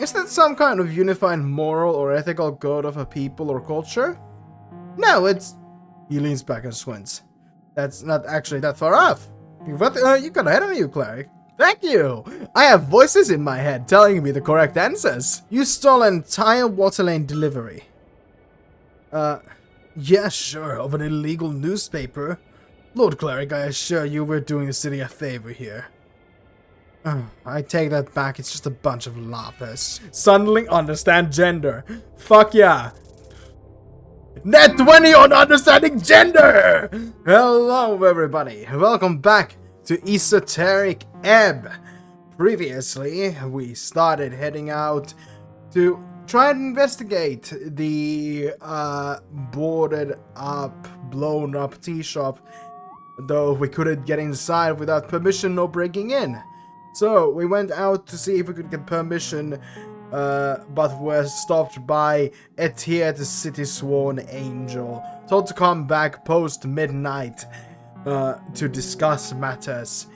Is that some kind of unified moral or ethical code of a people or culture? No, it's... He leans back and squints. That's not actually that far off. You got ahead of you, cleric. Thank you! I have voices in my head telling me the correct answers. You stole an entire water lane delivery. Yeah, sure, of an illegal newspaper. Lord Cleric, I assure you we're doing the city a favor here. I take that back, it's just a bunch of lapis. Suddenly understand gender. Fuck yeah. Net 20 on understanding gender! Hello everybody, welcome back to Esoteric Ebb. Previously, we started heading out to try and investigate the boarded up, blown up tea shop, though we couldn't get inside without permission or breaking in. So we went out to see if we could get permission, but were stopped by Etia, the city sworn angel, told to come back post midnight to discuss matters.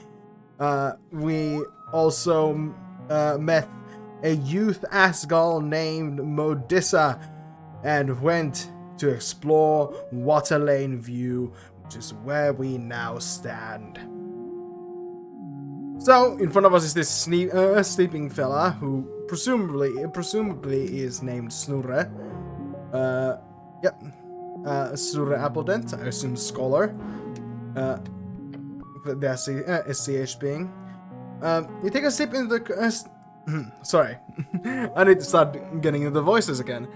We also met a youth Asgal named Modissa and went to explore Waterlane View, which is where we now stand. So, in front of us is this sleeping fella who presumably is named Snurre. Yep. Snurre Appledent, I assume scholar. That's SCH being. You take a sip in the... sorry. I need to start getting into the voices again.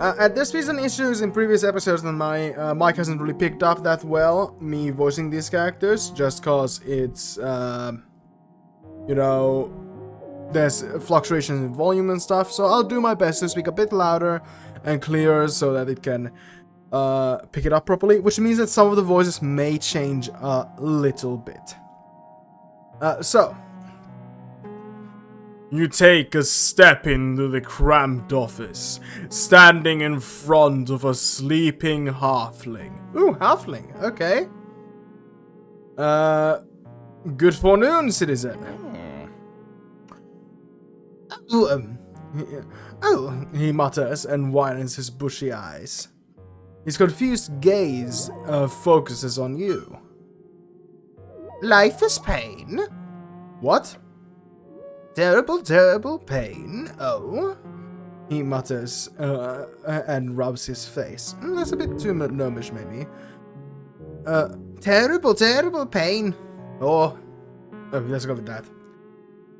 There's been some issues in previous episodes that my mic hasn't really picked up that well, me voicing these characters, just cause it's, you know, there's fluctuations in volume and stuff, so I'll do my best to speak a bit louder and clearer so that it can pick it up properly, which means that some of the voices may change a little bit. So, you take a step into the cramped office, standing in front of a sleeping halfling. Ooh, halfling, okay. Good forenoon, citizen. Oh, he mutters and widens his bushy eyes. His confused gaze focuses on you. Life is pain. What? Terrible, terrible pain. Oh? He mutters and rubs his face. That's a bit too gnomish, maybe. Terrible, terrible pain. Oh, let's go with that.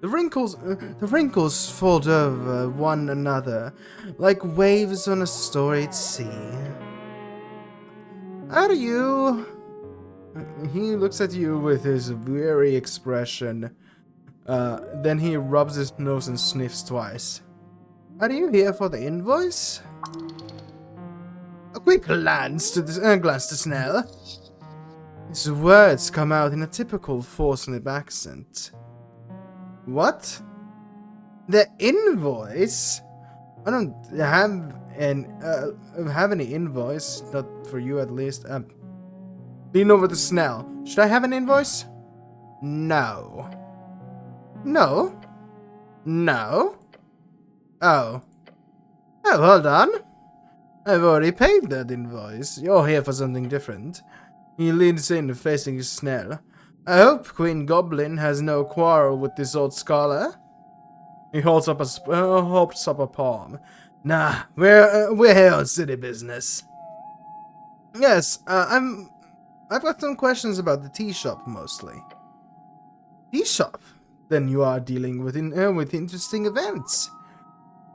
The wrinkles fold over one another like waves on a storied sea. Are you? He looks at you with his weary expression. Then he rubs his nose and sniffs twice. Are you here for the invoice? A quick glance to Snell. His words come out in a typical forced accent. What? The invoice? I don't have any invoice, not for you at least. Lean over to Snell. Should I have an invoice? No. No? No? Oh. Oh, hold on. I've already paid that invoice. You're here for something different. He leans in, facing Snell. I hope Queen Goblin has no quarrel with this old scholar. He holds up a palm. Nah, we're here on city business. Yes, I've got some questions about the tea shop mostly. Tea shop? Then you are dealing with interesting events.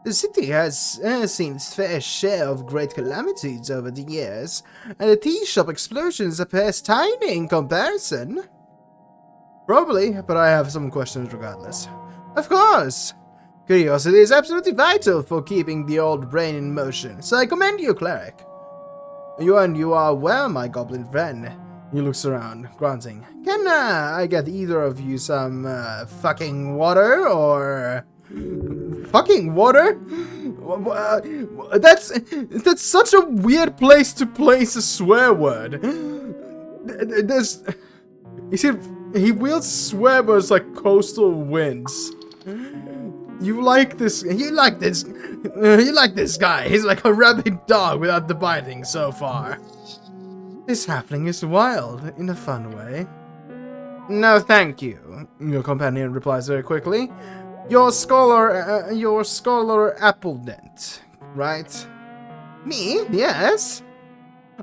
The city has seen its fair share of great calamities over the years, and the tea shop explosions appears tiny in comparison. Probably, but I have some questions regardless. Of course! Curiosity is absolutely vital for keeping the old brain in motion, so I commend you, cleric. You are well, my goblin friend. He looks around, grunting. Can I get either of you some fucking water, or... Fucking water? That's such a weird place to place a swear word. You see, he wields swear words like coastal winds. You like this guy. He's like a rabid dog without the biting so far. This halfling is wild, in a fun way. No, thank you, your companion replies very quickly. You're Scholar Appledent, right? Me? Yes.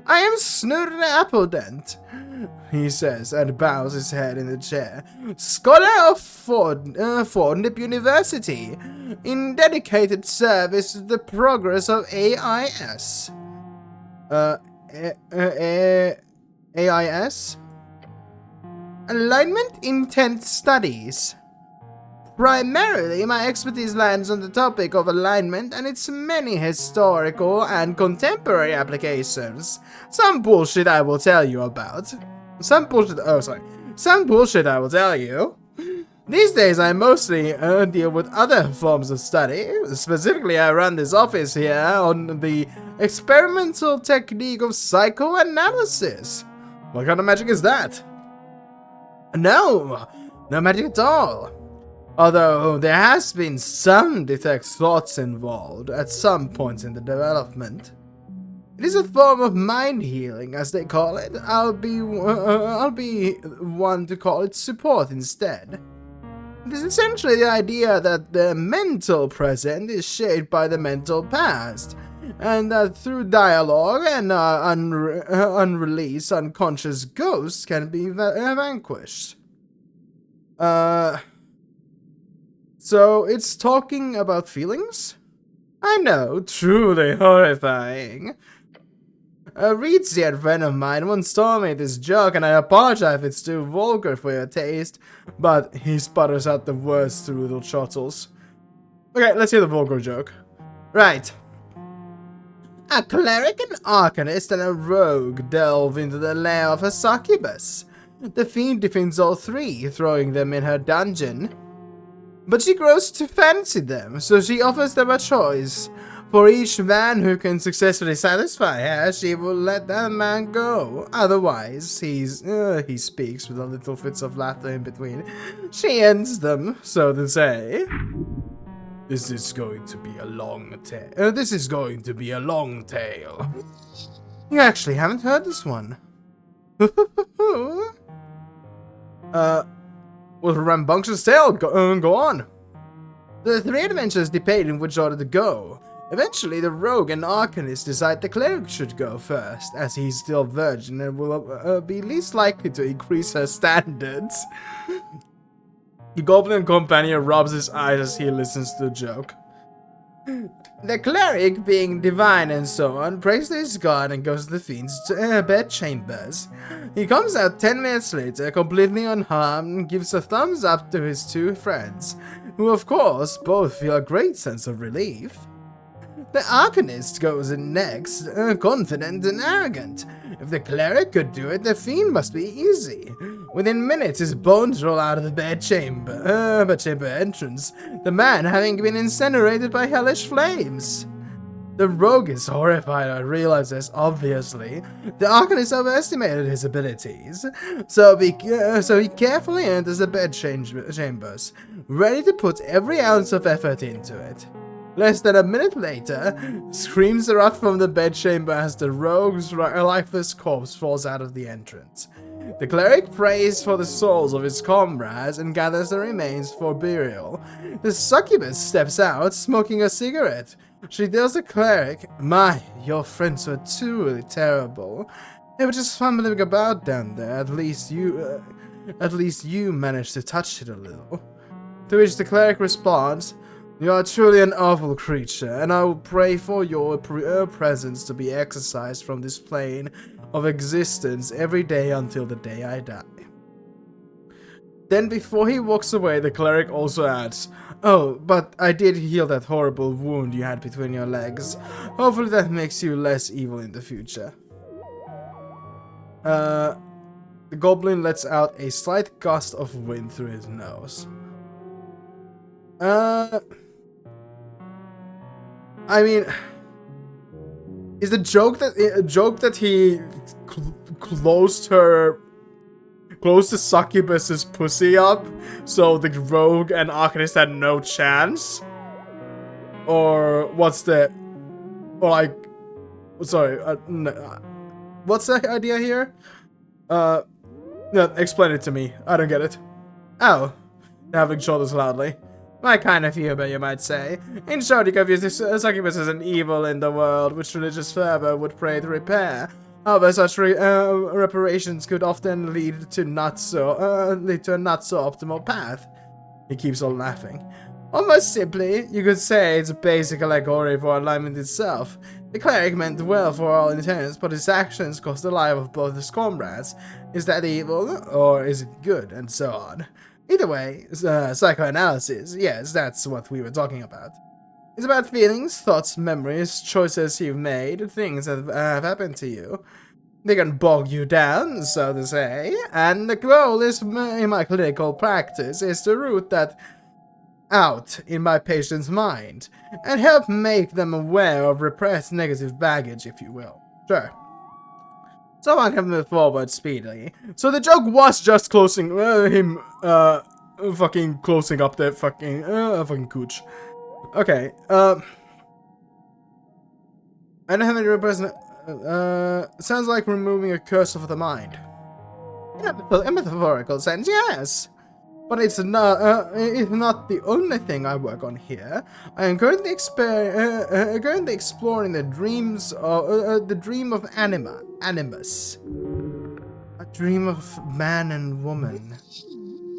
I am Snurre Appledent, he says, and bows his head in the chair. Scholar of Fornip University, in dedicated service to the progress of AIS. AIS? Alignment Intent Studies. Primarily, my expertise lands on the topic of alignment and its many historical and contemporary applications. Some bullshit I will tell you about. Some bullshit I will tell you. These days I mostly deal with other forms of study. Specifically, I run this office here on the experimental technique of psychoanalysis. What kind of magic is that? No magic at all. Although there has been some detect thoughts involved at some points in the development. It is a form of mind healing, as they call it. I'll be one to call it support instead. It is essentially the idea that the mental present is shaped by the mental past, and that through dialogue and unreleased unconscious ghosts can be vanquished. So it's talking about feelings? I know, truly horrifying. A reed-seared friend of mine once told me this joke, and I apologize if it's too vulgar for your taste, but he sputters out the words through little chuckles. Okay, let's hear the vulgar joke. Right. A cleric, an arcanist, and a rogue delve into the lair of a succubus. The fiend defends all three, throwing them in her dungeon. But she grows to fancy them, so she offers them a choice. For each man who can successfully satisfy her, she will let that man go. Otherwise, he speaks with a little fits of laughter in between. She ends them, so to say. This is going to be a long tale. You actually haven't heard this one. With a rambunctious tale, go on. The three adventurers debate in which order to go. Eventually, the rogue and arcanist decide the cleric should go first, as he's still virgin and will be least likely to increase her standards. The goblin companion rubs his eyes as he listens to the joke. The cleric, being divine and so on, prays to his god and goes to the fiend's bedchambers. He comes out 10 minutes later, completely unharmed, and gives a thumbs up to his two friends, who of course both feel a great sense of relief. The arcanist goes in next, confident and arrogant. If the cleric could do it, the fiend must be easy. Within minutes, his bones roll out of the bedchamber entrance, the man having been incinerated by hellish flames. The rogue is horrified and realizes, obviously, the arcanist overestimated his abilities, so he carefully enters the bedchambers, ready to put every ounce of effort into it. Less than a minute later, screams erupt from the bedchamber as the rogue's lifeless corpse falls out of the entrance. The cleric prays for the souls of his comrades and gathers the remains for burial. The succubus steps out, smoking a cigarette. She tells the cleric, "My, your friends were truly terrible. They were just fumbling about down there. At least you managed to touch it a little." To which the cleric responds, "You are truly an awful creature, and I will pray for your presence to be exorcised from this plane of existence every day until the day I die." Then before he walks away, the cleric also adds, "Oh, but I did heal that horrible wound you had between your legs. Hopefully that makes you less evil in the future." The goblin lets out a slight gust of wind through his nose. I mean, is the joke that he closed her close the succubus's pussy up so the rogue and arcanist had no chance? Or what's the... Or like... Sorry, what's the idea here? No, explain it to me. I don't get it. Oh. Having shoulders loudly. My kind of humor, you might say. In short, you confuse this succubus as an evil in the world, which religious fervor would pray to repair. However, such reparations could often lead to a not so optimal path. He keeps on laughing. Almost simply, you could say it's a basic allegory for alignment itself. The cleric meant well for all intents, but his actions cost the life of both his comrades. Is that evil, or is it good, and so on? Either way, psychoanalysis, yes, that's what we were talking about. It's about feelings, thoughts, memories, choices you've made, things that have happened to you. They can bog you down, so to say, and the goal is, in my clinical practice is to root that out in my patient's mind, and help make them aware of repressed negative baggage, if you will. Sure. So I can move forward speedily. So the joke was just closing fucking closing up the fucking cooch. Okay. I don't have any represent. Sounds like removing a curse of the mind. In a metaphorical sense, yes. But it's not the only thing I work on here. I am currently exploring the dreams of the dream of animus. A dream of man and woman.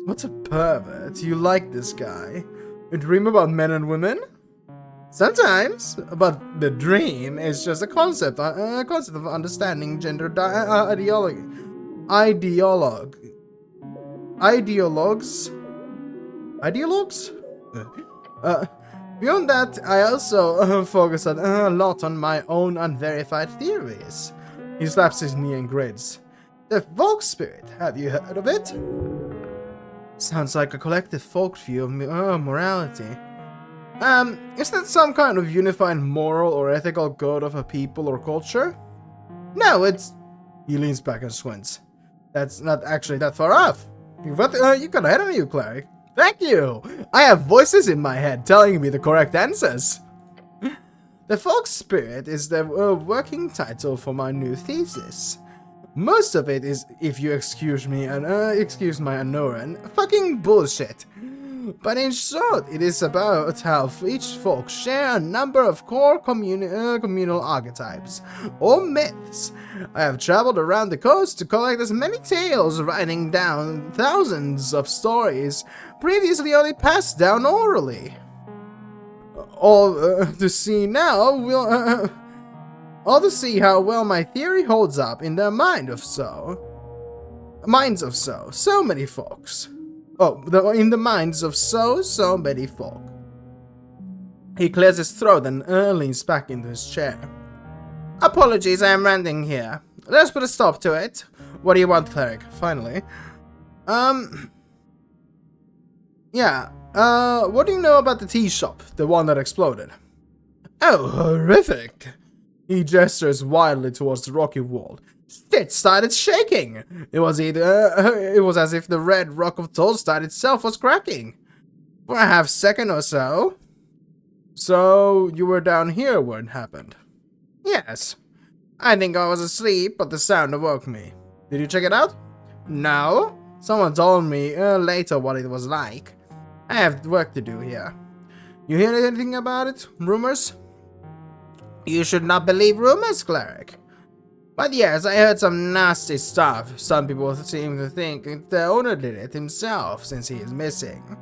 What a pervert! You like this guy? You dream about men and women? Sometimes, but the dream is just a concept of understanding gender ideologues? Beyond that, I also focus a lot on my own unverified theories. He slaps his knee and grins. The folk spirit, have you heard of it? Sounds like a collective folk view of morality. Is that some kind of unified moral or ethical code of a people or culture? No, it's... He leans back and squints. That's not actually that far off. You got ahead of you, cleric. Thank you! I have voices in my head telling me the correct answers. The folk spirit is the working title for my new thesis. Most of it is, if you excuse me and excuse my ignorance, fucking bullshit. But in short, it is about how each folk share a number of core communal archetypes, or myths. I have traveled around the coast to collect as many tales, writing down thousands of stories previously only passed down orally. All to see now will... all to see how well my theory holds up in the minds of so many folks. In the minds of so many folk. He clears his throat and leans back into his chair. Apologies, I am ranting here. Let's put a stop to it. What do you want, cleric? Finally. Yeah. What do you know about the tea shop? The one that exploded? Oh, horrific. He gestures wildly towards the rocky wall. It started shaking. It was as if the red rock of Tolstad itself was cracking. For a half second or so. So, you were down here when it happened? Yes. I think I was asleep, but the sound awoke me. Did you check it out? No. Someone told me later what it was like. I have work to do here. You hear anything about it? Rumors? You should not believe rumors, cleric. But yes, I heard some nasty stuff. Some people seem to think the owner did it himself, since he is missing.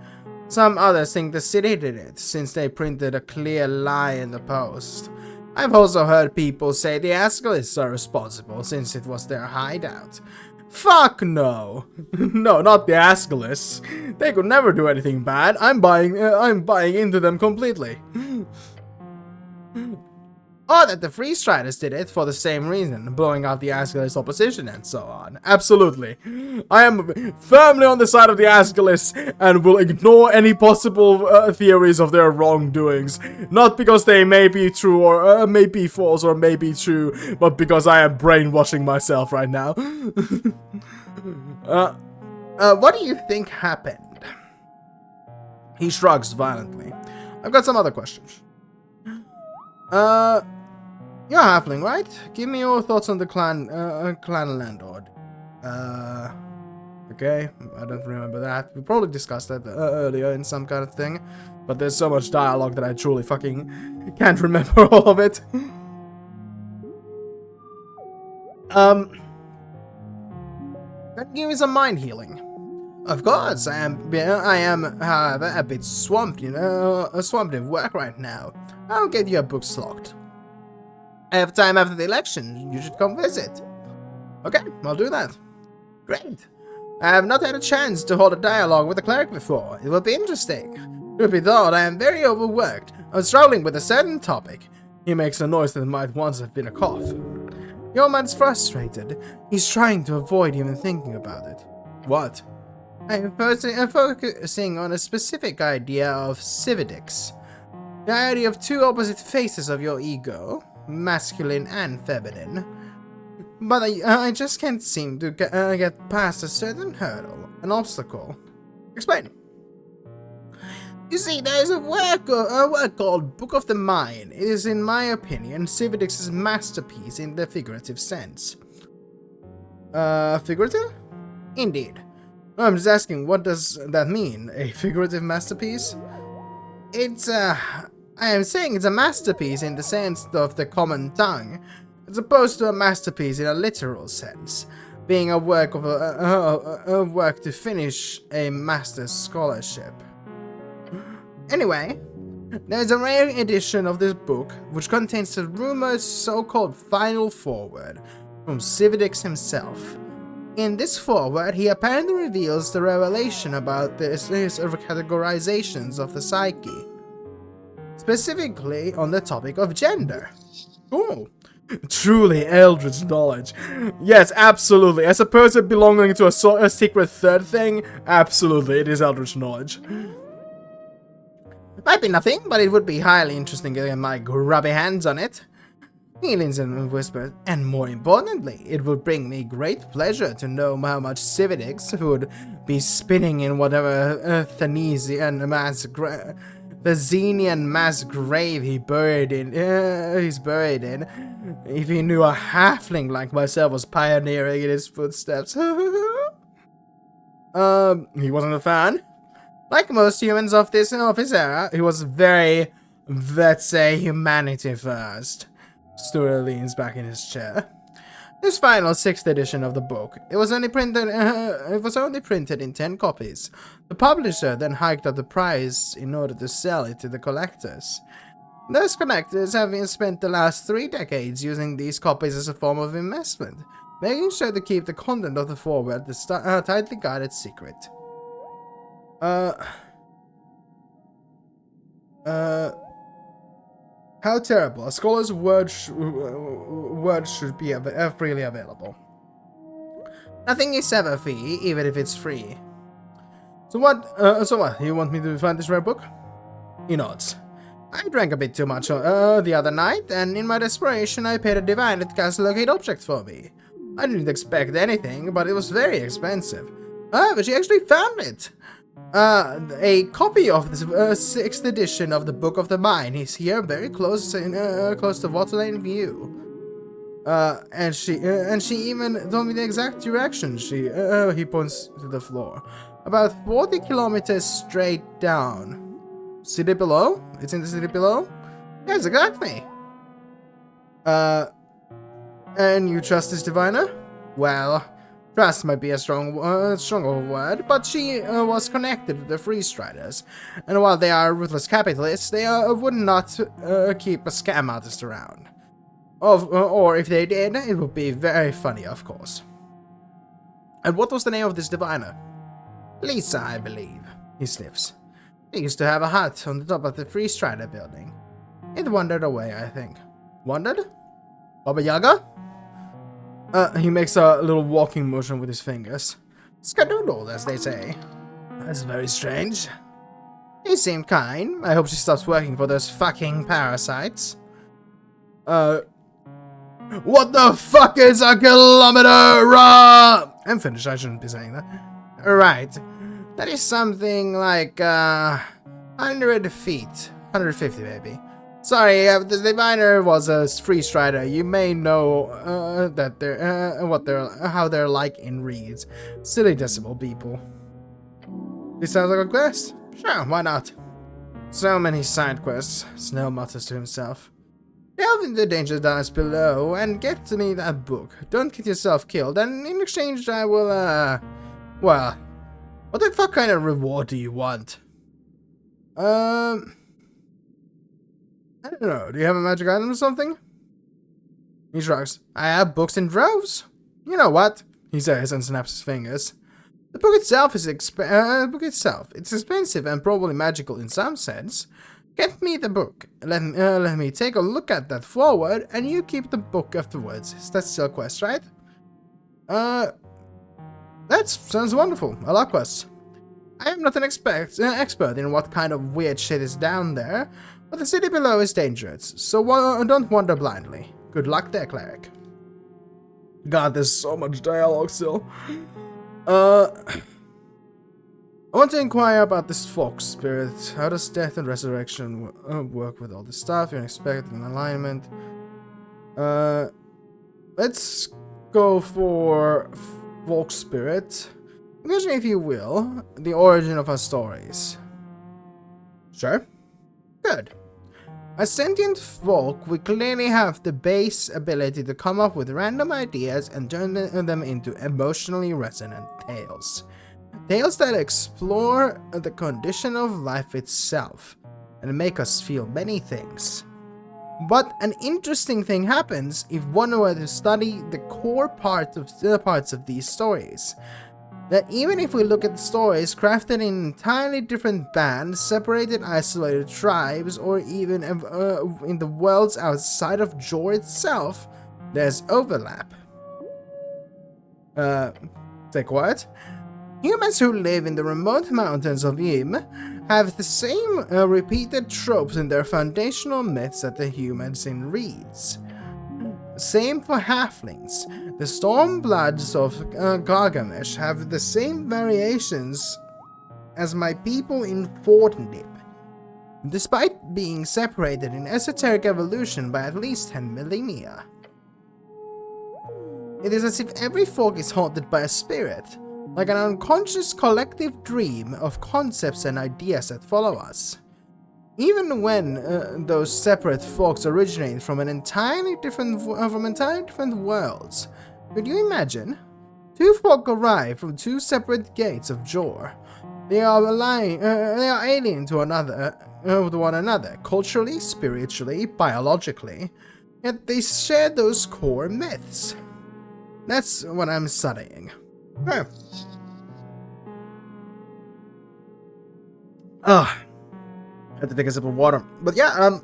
Some others think the city did it, since they printed a clear lie in the post. I've also heard people say the Ascolists are responsible, since it was their hideout. Fuck no! No, not the Ascolists. They could never do anything bad. I'm buying into them completely. Or that the Free Striders did it for the same reason, blowing out the Ascolists' opposition and so on. Absolutely. I am firmly on the side of the Ascolists and will ignore any possible theories of their wrongdoings. Not because they may be true or may be false or may be true, but because I am brainwashing myself right now. What do you think happened? He shrugs violently. I've got some other questions. You're a halfling, right? Give me your thoughts on the clan landlord. Okay, I don't remember that. We probably discussed that earlier in some kind of thing. But there's so much dialogue that I truly fucking can't remember all of it. Give me some mind healing. Of course, I am, however, a bit swamped, swamped in work right now. I'll get you a book slot. I have time after the election. You should come visit. Okay, I'll do that. Great. I have not had a chance to hold a dialogue with a cleric before. It will be interesting. Truth be told, I am very overworked. I'm struggling with a certain topic. He makes a noise that might once have been a cough. Your man's frustrated. He's trying to avoid even thinking about it. What? I am focusing on a specific idea of civics. The idea of two opposite faces of your ego, masculine and feminine. But I just can't seem to get past a certain hurdle, an obstacle. Explain. You see, there is a work called Book of the Mind. It is, in my opinion, civics' masterpiece in the figurative sense. Figurative? Indeed. No, I'm just asking, what does that mean? A figurative masterpiece? It's, I am saying it's a masterpiece in the sense of the common tongue, as opposed to a masterpiece in a literal sense, being a work of a work to finish a master's scholarship. Anyway, there's a rare edition of this book which contains the rumored so-called final foreword from Civics himself. In this foreword, he apparently reveals the revelation about his categorizations of the psyche, specifically on the topic of gender. Cool. Truly eldritch knowledge. Yes, absolutely. As a person belonging to a secret third thing, absolutely, it is eldritch knowledge. Might be nothing, but it would be highly interesting getting my grubby hands on it. He leans in and whispers, and more importantly, it would bring me great pleasure to know how much civics would be spinning in whatever Thanesian mass grave he's buried in, if he knew a halfling like myself was pioneering in his footsteps. He wasn't a fan. Like most humans of his era, he was very, let's say, humanity first. Snurre leans back in his chair. This final 6th edition of the book, it was only printed in 10 copies. The publisher then hiked up the price in order to sell it to the collectors. Those collectors have spent the last 3 decades using these copies as a form of investment, making sure to keep the content of the foreword a tightly guarded secret. How terrible. A scholar's word should be freely available. Nothing is ever free, even if it's free. So what, you want me to find this rare book? He nods. I drank a bit too much the other night, and in my desperation I paid a divine to cast a locate object for me. I didn't expect anything, but it was very expensive. However, she actually found it. A copy of the 6th edition of the Book of the Mind is here, very close to Water Lane View. And she even told me the exact direction. He points to the floor. About 40 kilometers straight down. City below? It's in the city below? Yes, exactly. And you trust this diviner? Well, trust might be a stronger word, but she was connected to the Free Striders, and while they are ruthless capitalists, they would not keep a scam artist around. Or if they did, it would be very funny, of course. And what was the name of this diviner? Lisa, I believe. He sniffs. They used to have a hut on the top of the Free Strider building. It wandered away, I think. Wandered? Baba Yaga? He makes a little walking motion with his fingers. Skadoodle, as they say. That's very strange. He seemed kind. I hope she stops working for those fucking parasites. What the fuck is a kilometer? I'm finished, I shouldn't be saying that. Right. That is something like 100 feet. 150 maybe. Sorry, the diviner was a free strider. You may know that they're how they're like in reads. Silly decimal people. This sounds like a quest? Sure, why not? So many side quests, Snell mutters to himself. Delve into the danger dance below and get me that book. Don't get yourself killed, and in exchange I will, well, what the fuck kind of reward do you want? I don't know, do you have a magic item or something? He shrugs. I have books in droves. You know what? He says and snaps his fingers. The book itself is it's expensive and probably magical in some sense. Get me the book. Let me take a look at that forward, and you keep the book afterwards. That's still a quest, right? That sounds wonderful. I like quests. I am not an expert in what kind of weird shit is down there, but the city below is dangerous, so don't wander blindly. Good luck there, cleric. God, there's so much dialogue still. I want to inquire about this fox spirit. How does death and resurrection work with all this stuff? You're expecting alignment. Let's go for fox spirit. Imagine, if you will, the origin of our stories. Sure. Good. As sentient folk, we clearly have the base ability to come up with random ideas and turn them into emotionally resonant tales. Tales that explore the condition of life itself and make us feel many things. But an interesting thing happens if one were to study the core parts of these stories. That even if we look at the stories crafted in entirely different bands, separated isolated tribes, or even in the worlds outside of Jor itself, there's overlap. Stay quiet. Humans who live in the remote mountains of Ym have the same repeated tropes in their foundational myths that the humans in Reeds. Same for halflings. The Stormbloods of Gargamesh have the same variations as my people in Fortnip, despite being separated in esoteric evolution by at least 10 millennia. It is as if every folk is haunted by a spirit, like an unconscious collective dream of concepts and ideas that follow us. Even when those separate folks originate from entirely different worlds. Could you imagine? Two folk arrive from two separate gates of Jor. They are alien to one another, culturally, spiritually, biologically, yet they share those core myths. That's what I'm studying. Huh. Had to take a sip of water. But yeah,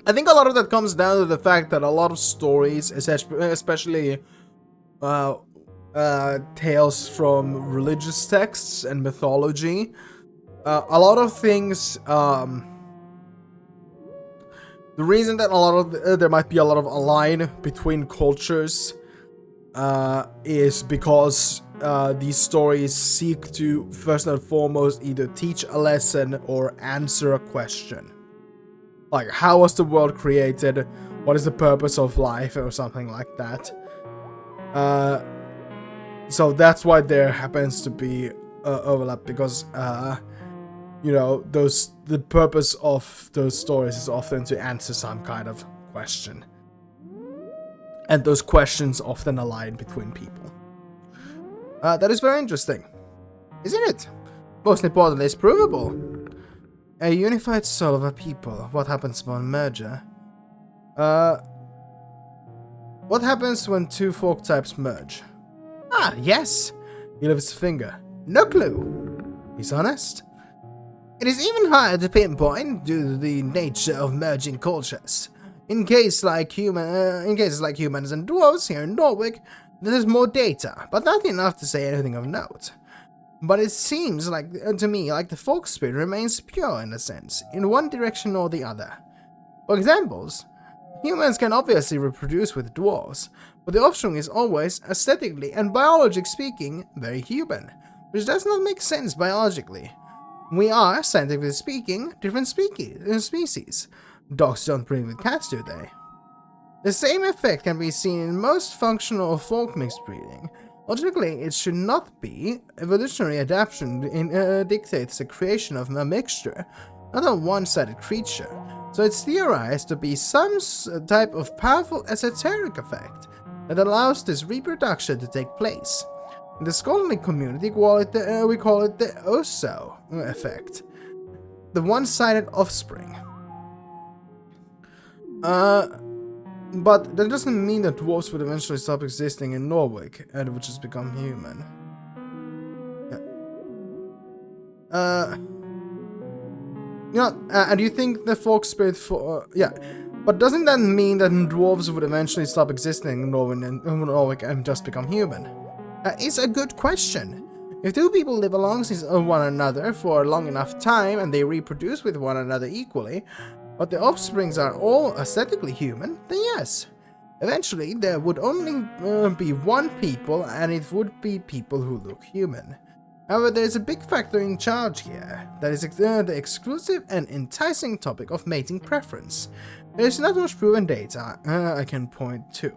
I think a lot of that comes down to the fact that a lot of stories, especially tales from religious texts and mythology, a lot of things, the reason that there might be a lot of align between cultures is because these stories seek to, first and foremost, either teach a lesson or answer a question. Like, how was the world created? What is the purpose of life? Or something like that. So that's why there happens to be overlap, because, you know, the purpose of those stories is often to answer some kind of question. And those questions often align between people. That is very interesting. Isn't it? Most importantly, it's provable. A unified soul of a people. What happens upon merger? What happens when two folk types merge? Ah, yes! He lifts a finger. No clue. He's honest. It is even hard to pinpoint due to the nature of merging cultures. In cases like humans and dwarves here in Norwich, there's more data, but not enough to say anything of note. But it seems like to me like the folk spirit remains pure in a sense, in one direction or the other. For examples, humans can obviously reproduce with dwarves, but the offspring is always, aesthetically and biologically speaking, very human. which does not make sense biologically. We are, scientifically speaking, different species. Dogs don't breed with cats, do they? The same effect can be seen in most functional folk mixed breeding. Logically, it should not be. Evolutionary adaptation dictates the creation of a mixture, not a one-sided creature. So it's theorized to be some type of powerful esoteric effect that allows this reproduction to take place. In the scholarly community, we call it the Oso effect, the one-sided offspring. But that doesn't mean that dwarves would eventually stop existing in Norway and would just become human. And you think the folk spirit but doesn't that mean that dwarves would eventually stop existing in Norway and just become human? It's a good question. If two people live alongside one another for a long enough time and they reproduce with one another equally, but the offsprings are all aesthetically human, then yes. Eventually, there would only be one people, and it would be people who look human. However, there is a big factor in charge here. That is the exclusive and enticing topic of mating preference. There is not much proven data I can point to,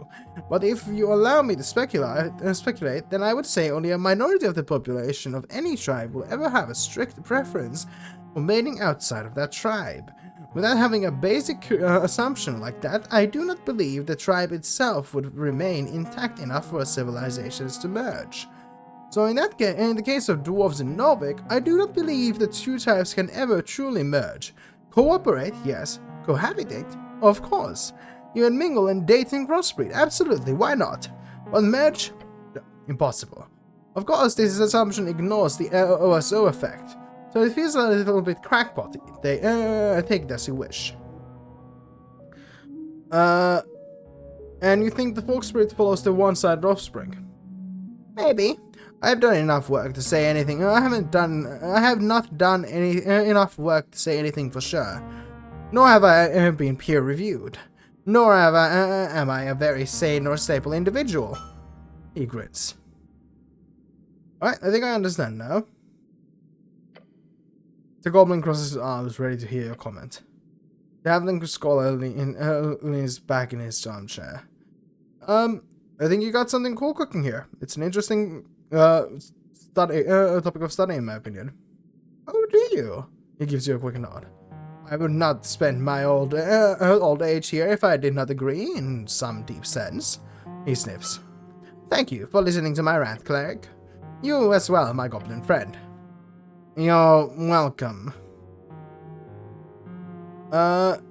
but if you allow me to speculate, then I would say only a minority of the population of any tribe will ever have a strict preference for mating outside of that tribe. Without having a basic assumption like that, I do not believe the tribe itself would remain intact enough for civilizations to merge. So in the case of dwarves and Norvik, I do not believe the two types can ever truly merge. Cooperate, yes. Cohabitate, of course. Even mingle and date and crossbreed, absolutely, why not? But merge? No, impossible. Of course, this assumption ignores the OSO effect. So it feels a little bit crackpotty. Take it as you wish. And you think the folk spirit follows the one-sided offspring? Maybe. I've done enough work to say anything. I have not done enough work to say anything for sure. Nor have I been peer-reviewed. Nor am I a very sane or stable individual. He grins. Alright, I think I understand now. The goblin crosses his arms, ready to hear your comment. The halfling scholar leans back in his armchair. I think you got something cool cooking here. It's an interesting topic of study, in my opinion. Oh, do you? He gives you a quick nod. I would not spend my old age here if I did not agree, in some deep sense. He sniffs. Thank you for listening to my rant, cleric. You as well, my goblin friend. You're welcome. There's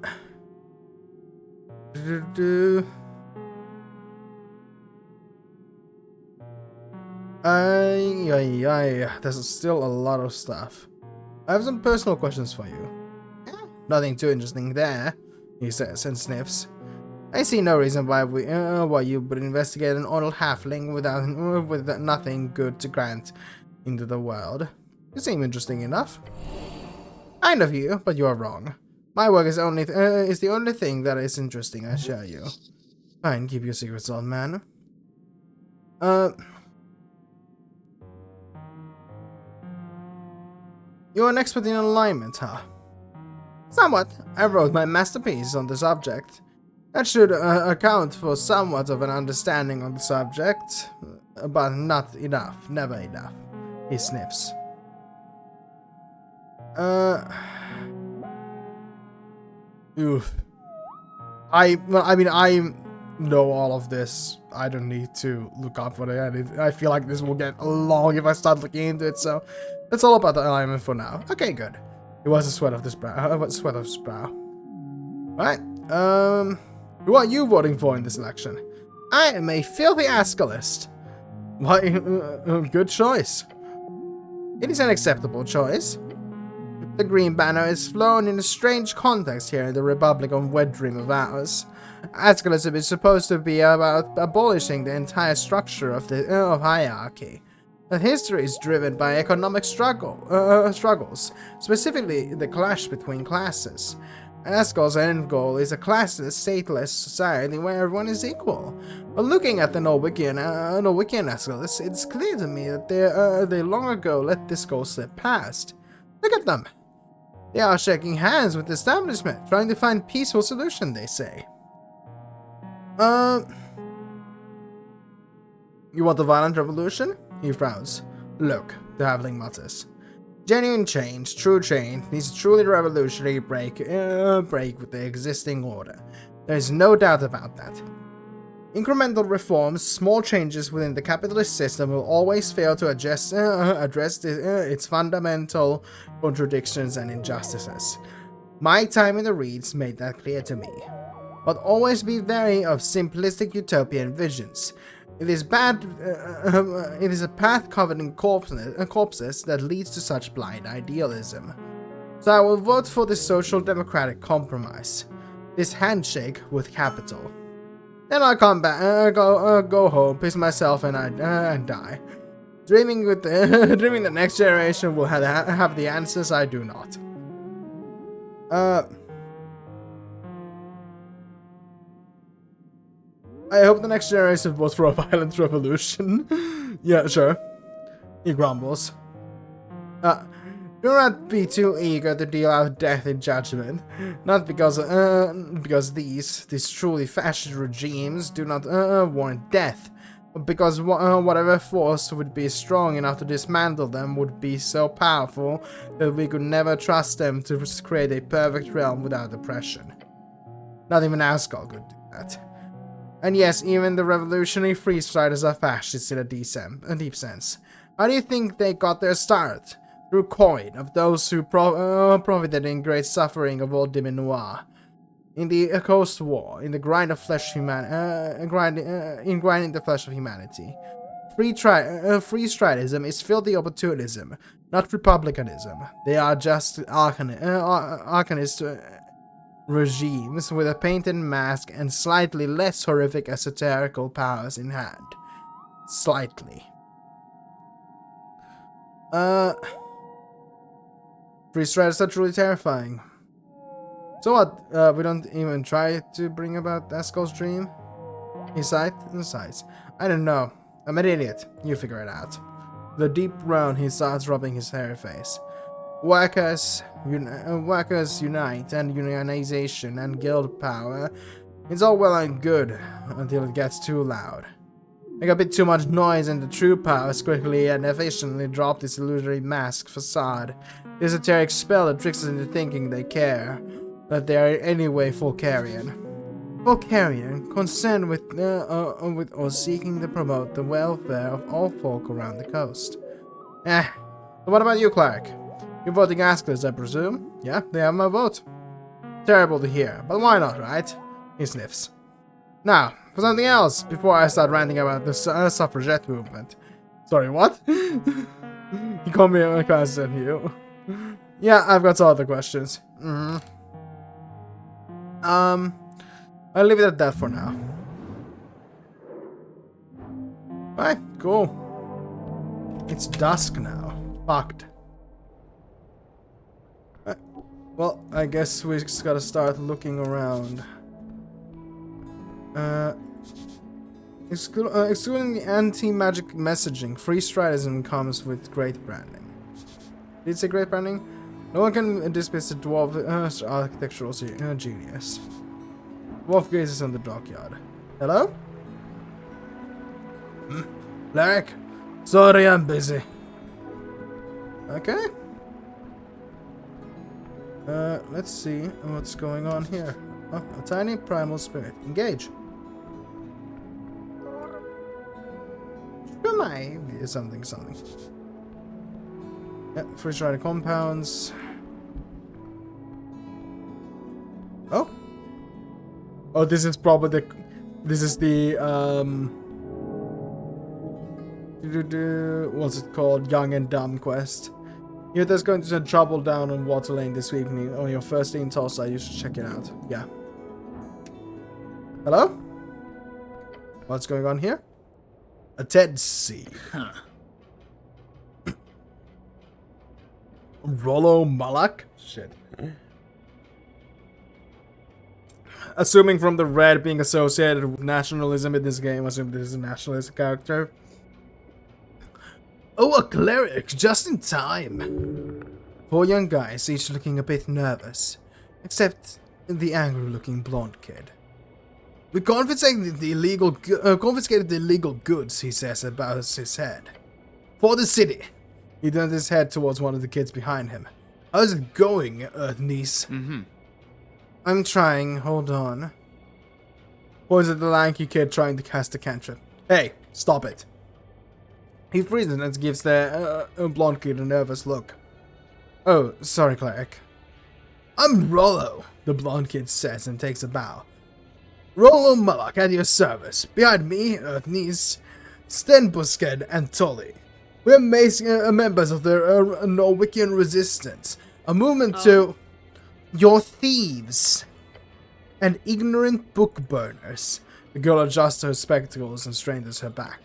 still a lot of stuff. I have some personal questions for you. Nothing too interesting there, he says and sniffs. I see no reason why you would investigate an old halfling with nothing good to grant into the world. You seem interesting enough. Kind of you, but you are wrong. My work is the only thing that is interesting, I assure you. Fine, keep your secrets, old man. You're an expert in alignment, huh? Somewhat. I wrote my masterpiece on the subject. That should account for somewhat of an understanding of the subject, but not enough, never enough. He sniffs. Oof. I know all of this. I don't need to look up for it. I feel like this will get long if I start looking into it, so that's all about the alignment for now. Okay, good. It was a sweat of his brow. Right. Who are you voting for in this election? I am a filthy Ascalist. Why, good choice. It is an acceptable choice. The green banner is flown in a strange context here in the Republic of Wet Dream of ours. Ascalism is supposed to be about abolishing the entire structure of the hierarchy. That history is driven by economic struggles, specifically the clash between classes. Askel's end goal is a classless, stateless society where everyone is equal. But looking at the Norwegian Askel, it's clear to me that they long ago let this goal slip past. Look at them! They are shaking hands with the establishment, trying to find peaceful solution, they say. You want a violent revolution? He frowns. Look, the halfling mutters. Genuine change, true change, needs a truly revolutionary break with the existing order. There is no doubt about that. Incremental reforms, small changes within the capitalist system will always fail to address its fundamental contradictions and injustices. My time in the Reeds made that clear to me. But always be wary of simplistic utopian visions. It is a path covered in corpses that leads to such blind idealism. So I will vote for the social democratic compromise. This handshake with capital. Then I'll come back, go home, piss myself, and die. Dreaming the next generation will have the answers I do not. I hope the next generation votes for a violent revolution. Yeah, sure. He grumbles. Do not be too eager to deal out death in judgment. Not because these truly fascist regimes do not warrant death, but because whatever force would be strong enough to dismantle them would be so powerful that we could never trust them to create a perfect realm without oppression. Not even Asgard could do that. And yes, even the revolutionary freestriders are fascists in a deep sense. How do you think they got their start? Through coin of those who profited in great suffering of old Diminois. In the Coast War, in the grind of flesh grinding the flesh of humanity. Freestridism is filthy opportunism, not republicanism. They are just arcanist regimes with a painted mask and slightly less horrific esoterical powers in hand. Slightly. Freestriders are truly terrifying. So what, we don't even try to bring about Askel's dream? He sighs. I don't know. I'm an idiot. You figure it out. With a deep groan, he starts rubbing his hairy face. Workers unite, and unionization and guild power. It's all well and good until it gets too loud. Make a bit too much noise and the true powers quickly and efficiently drop this illusory mask facade. The esoteric spell that tricks us into thinking they care, that they are anyway Folkarian. Folkarian, concerned with or seeking to promote the welfare of all folk around the coast. So what about you, cleric? You're voting Asklers, I presume? Yeah, they have my vote. Terrible to hear, but why not, right? He sniffs. Now, for something else, before I start ranting about the suffragette movement. Sorry, what? You called me a class and you. Yeah, I've got some other questions. I'll leave it at that for now. Alright, cool. It's dusk now. Fucked. Well, I guess we just gotta start looking around. Excluding the anti-magic messaging, freestridism comes with great branding. Did it say great branding? No one can dismiss the dwarf architectural genius. Dwarf gazes on the dockyard. Hello? Cleric? Sorry, I'm busy. Okay. Let's see what's going on here. Oh, a tiny primal spirit. Engage. Something. Yeah, freeze-dried compounds. Oh. Oh, this is probably the what's it called? Young and Dumb quest. You're just going to send trouble down on Water Lane this evening on your first day in Tulsa. You should check it out. Yeah. Hello? What's going on here? A Ted C. Huh. Rollo Malak? Shit. Assuming from the red being associated with nationalism in this game, assume this is a nationalist character. Oh, a cleric, just in time. Four young guys, each looking a bit nervous, except the angry-looking blonde kid. We confiscated the illegal goods, he says about his head. For the city. He turned his head towards one of the kids behind him. How's it going, niece? I'm trying, hold on. Points at the lanky kid trying to cast a cantrip. Hey, stop it. He freezes and gives the blonde kid a nervous look. Oh, sorry, cleric. I'm Rollo, the blonde kid says and takes a bow. Rollo Mullock at your service. Behind me, niece, Stenbusked and Tolly. We're members of the Norwickian resistance. A movement to... You're thieves. And ignorant book burners. The girl adjusts her spectacles and straightens her back.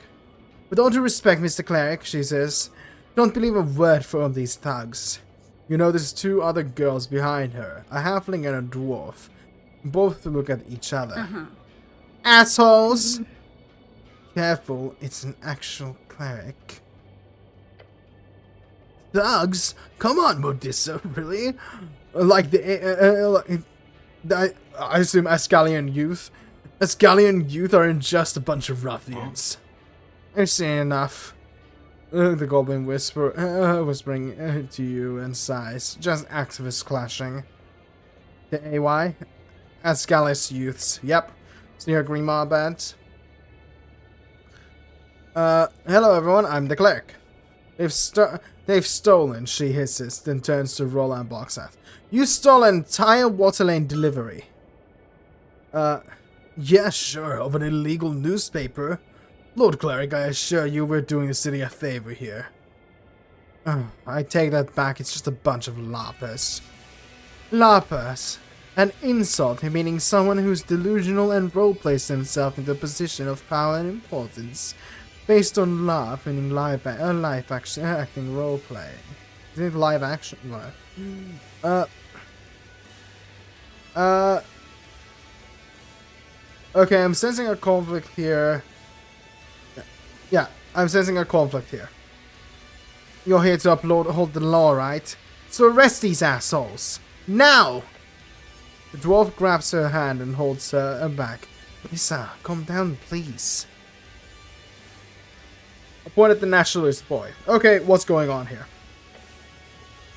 With all due respect, Mr. Cleric, she says, don't believe a word from these thugs. You know there's two other girls behind her, a halfling and a dwarf. Both look at each other. Assholes! Careful, it's an actual cleric. Thugs? Come on, Modissa, really? Like I assume Ascalian youth. Ascalian youth aren't just a bunch of ruffians. I've seen enough. The goblin whispering to you and sighs. Just activists clashing. The AY? Ascalis youths. Yep. Sneer Grima bands. Hello everyone, I'm the cleric. They've stolen, she hisses, then turns to Rolla and blocks out. You stole an entire Waterlane delivery. Yeah, sure, of an illegal newspaper. Lord Cleric, I assure you we're doing the city a favor here. I take that back, it's just a bunch of larpers. Larpers. An insult, meaning someone who's delusional and roleplays themselves into a position of power and importance. Based on LARP, meaning live acting roleplay. Is it live action? No. Okay, I'm sensing a conflict here. Yeah, I'm sensing a conflict here. You're here to uphold the law, right? So arrest these assholes. Now! The dwarf grabs her hand and holds her back. Lisa, calm down, please. I point at the nationalist boy. Okay, what's going on here?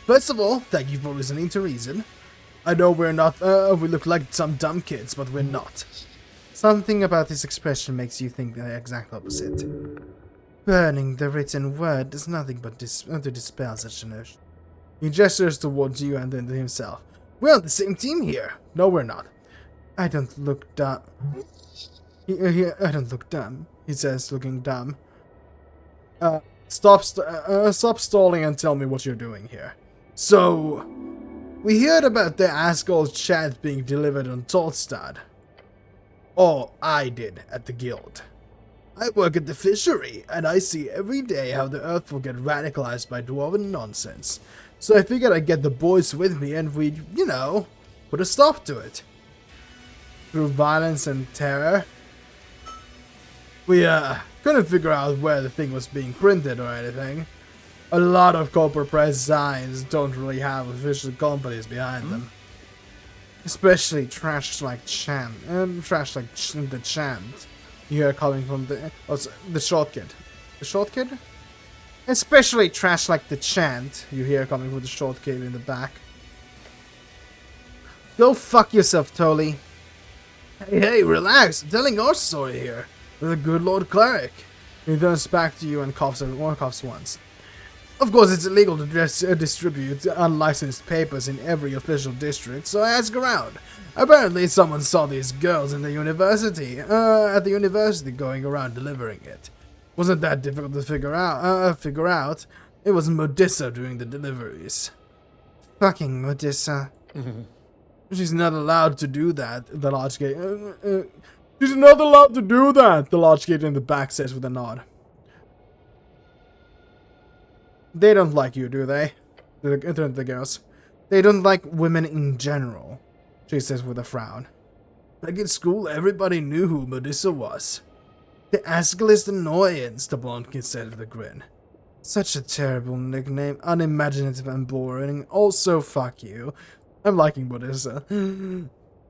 First of all, thank you for listening to reason. I know we're not, we look like some dumb kids, but we're not. Something about this expression makes you think the exact opposite. Burning the written word does nothing but to dispel such a notion. He gestures towards you and then to himself. We're on the same team here. No, we're not. I don't look dumb. I don't look dumb, he says, looking dumb. Stop stalling and tell me what you're doing here. So, we heard about the Asgard chant being delivered on Tolstad. Or I did at the guild. I work at the fishery, and I see every day how the earth will get radicalized by dwarven nonsense. So I figured I'd get the boys with me and we'd, you know, put a stop to it. Through violence and terror. We, couldn't figure out where the thing was being printed or anything. A lot of corporate press signs don't really have official companies behind them. Especially trash like Chant. Trash like the Chant. You hear coming from the short kid. The short kid? Especially trash like the Chant. You hear coming from the short kid in the back. Go fuck yourself, Tolly. Hey, relax. I'm telling our story here. With a good Lord Cleric. He turns back to you and coughs once. Of course, it's illegal to distribute unlicensed papers in every official district, so I ask around. Apparently, someone saw these girls in the university, going around delivering it. Wasn't that difficult to figure out. It was Modissa doing the deliveries. Fucking Modissa. She's not allowed to do that, the large gate. She's not allowed to do that, the large gate in the back says with a nod. They don't like you, do they? The girls. They don't like women in general, she says with a frown. Back in school, everybody knew who Modissa was. The Asklist Annoyance, the blonde kid said with a grin. Such a terrible nickname, unimaginative and boring. Also, fuck you. I'm liking Modissa.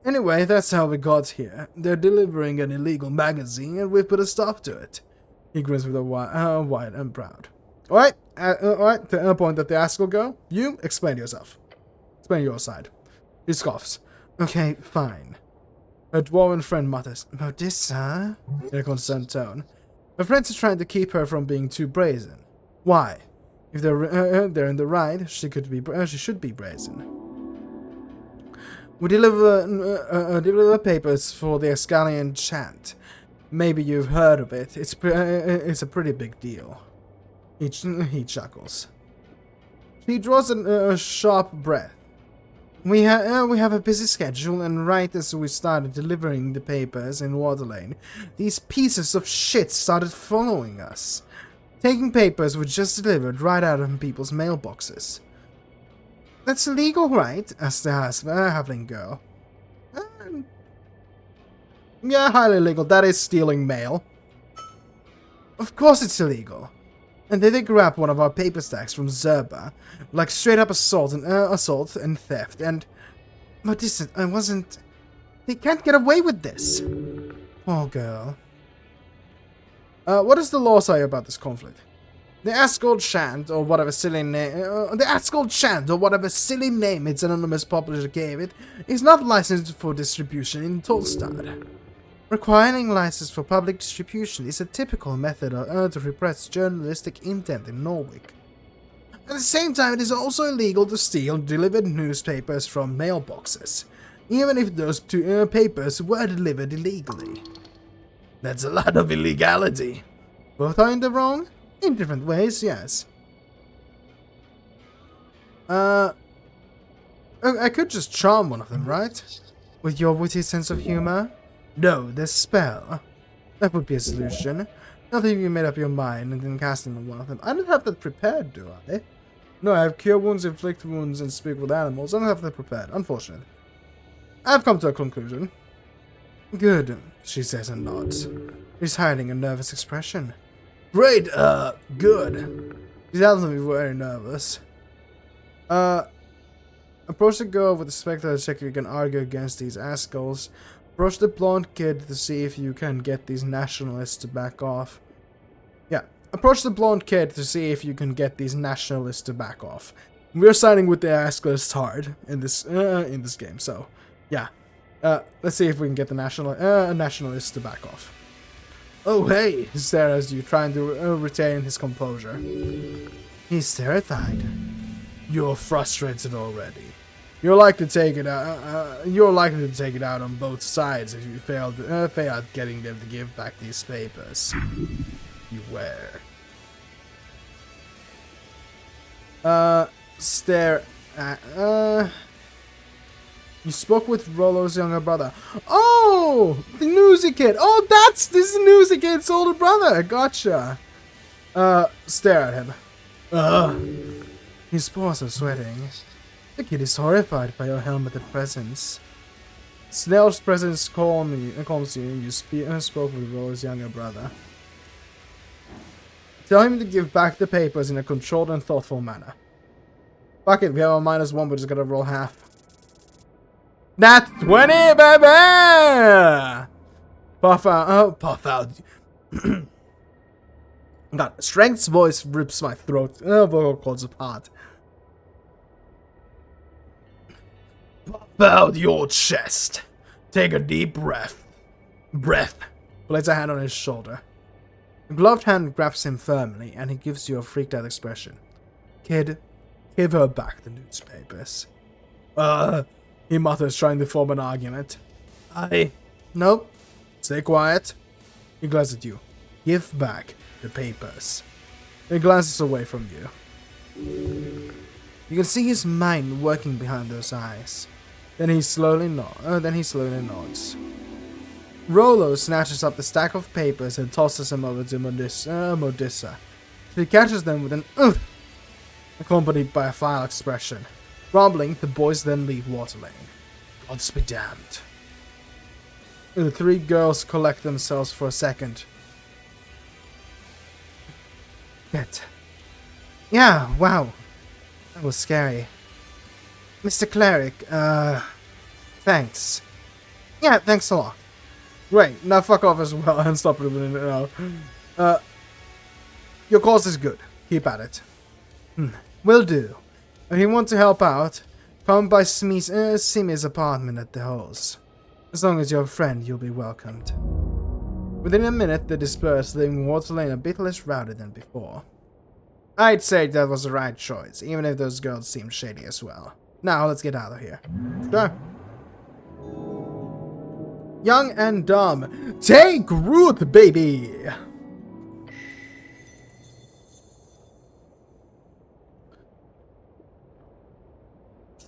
Anyway, that's how we got here. They're delivering an illegal magazine, and we've put a stop to it. He grins with a wide and proud. Alright, to point at the Ask will go. You, explain yourself. Explain your side. He scoffs. Okay, fine. Her dwarven friend mutters, Modissa? In a concerned tone. Her friends are trying to keep her from being too brazen. Why? If they're in the right, she should be brazen. We deliver papers for the Ascalian chant. Maybe you've heard of it. It's a pretty big deal. He chuckles. He draws a sharp breath. We have a busy schedule, and right as we started delivering the papers in Waterlane, these pieces of shit started following us, taking papers we just delivered right out of people's mailboxes. That's illegal, right? Asked the halfling girl. Yeah, highly illegal. That is stealing mail. Of course it's illegal. And then they grab one of our paper stacks from Zerba, like straight up assault and theft, and... But listen, I wasn't... They can't get away with this. Poor girl. What does the law say about this conflict? The Asgold Chant, or whatever silly name... the Asgold Chant, or whatever silly name its anonymous publisher gave it, is not licensed for distribution in Tolstad. Requiring license for public distribution is a typical method to repress journalistic intent in Norway. At the same time, it is also illegal to steal delivered newspapers from mailboxes, even if those papers were delivered illegally. That's a lot of illegality. Both are in the wrong? In different ways, yes. I could just charm one of them, right? With your witty sense of humor? No, the spell. That would be a solution. Not that you made up your mind and then cast it on one of them. I don't have that prepared, do I? No, I have cure wounds, inflict wounds, and speak with animals. I don't have that prepared, unfortunately. I've come to a conclusion. Good, she says and nods. She's hiding a nervous expression. Great, good. She's definitely very nervous. Approach the girl with the spectator to check if you can argue against these assholes. Approach the blonde kid to see if you can get these nationalists to back off. Yeah, approach the blonde kid to see if you can get these nationalists to back off. We're siding with the assless hard in this game, so yeah. Let's see if we can get the nationalists to back off. Oh hey, stares you, trying to retain his composure. He's terrified. You're frustrated already. You're likely to take it out on both sides if you fail getting them to give back these papers. Beware. Stare at You spoke with Rollo's younger brother. Oh, the Newsy Kid. Oh, this is Newsy Kid's older brother. Gotcha. Stare at him. His paws are sweating. The kid is horrified by your helmeted presence. Snell's presence calms you. You spoke with Rollo's younger brother. Tell him to give back the papers in a controlled and thoughtful manner. Fuck it, we have a -1, we're just gonna roll half. Nat 20, baby! Puff out. God, Strength's voice rips my throat. Vocal cords apart. Puff out your chest. Take a deep breath. Places a hand on his shoulder. The gloved hand grabs him firmly, and he gives you a freaked out expression. Kid, give her back the newspapers. He mutters, trying to form an argument. Nope. Stay quiet. He glares at you. Give back the papers. He glances away from you. You can see his mind working behind those eyes. Then he slowly nods. Rollo snatches up the stack of papers and tosses them over to Modissa. He catches them with an accompanied by a vile expression. Grumbling, the boys then leave Waterlane. Gods be damned. The three girls collect themselves for a second. Shit. Yeah, wow. That was scary. Mr. Cleric, thanks. Yeah, thanks a lot. Great, now fuck off as well and stop ruining it now. Your cause is good. Keep at it. Will do. If you want to help out, come by Simi's apartment at the halls. As long as you're a friend, you'll be welcomed. Within a minute, they dispersed, leaving Water Lane a bit less rowdy than before. I'd say that was the right choice, even if those girls seemed shady as well. Now, let's get out of here. Sure. Young and dumb. Take root, baby!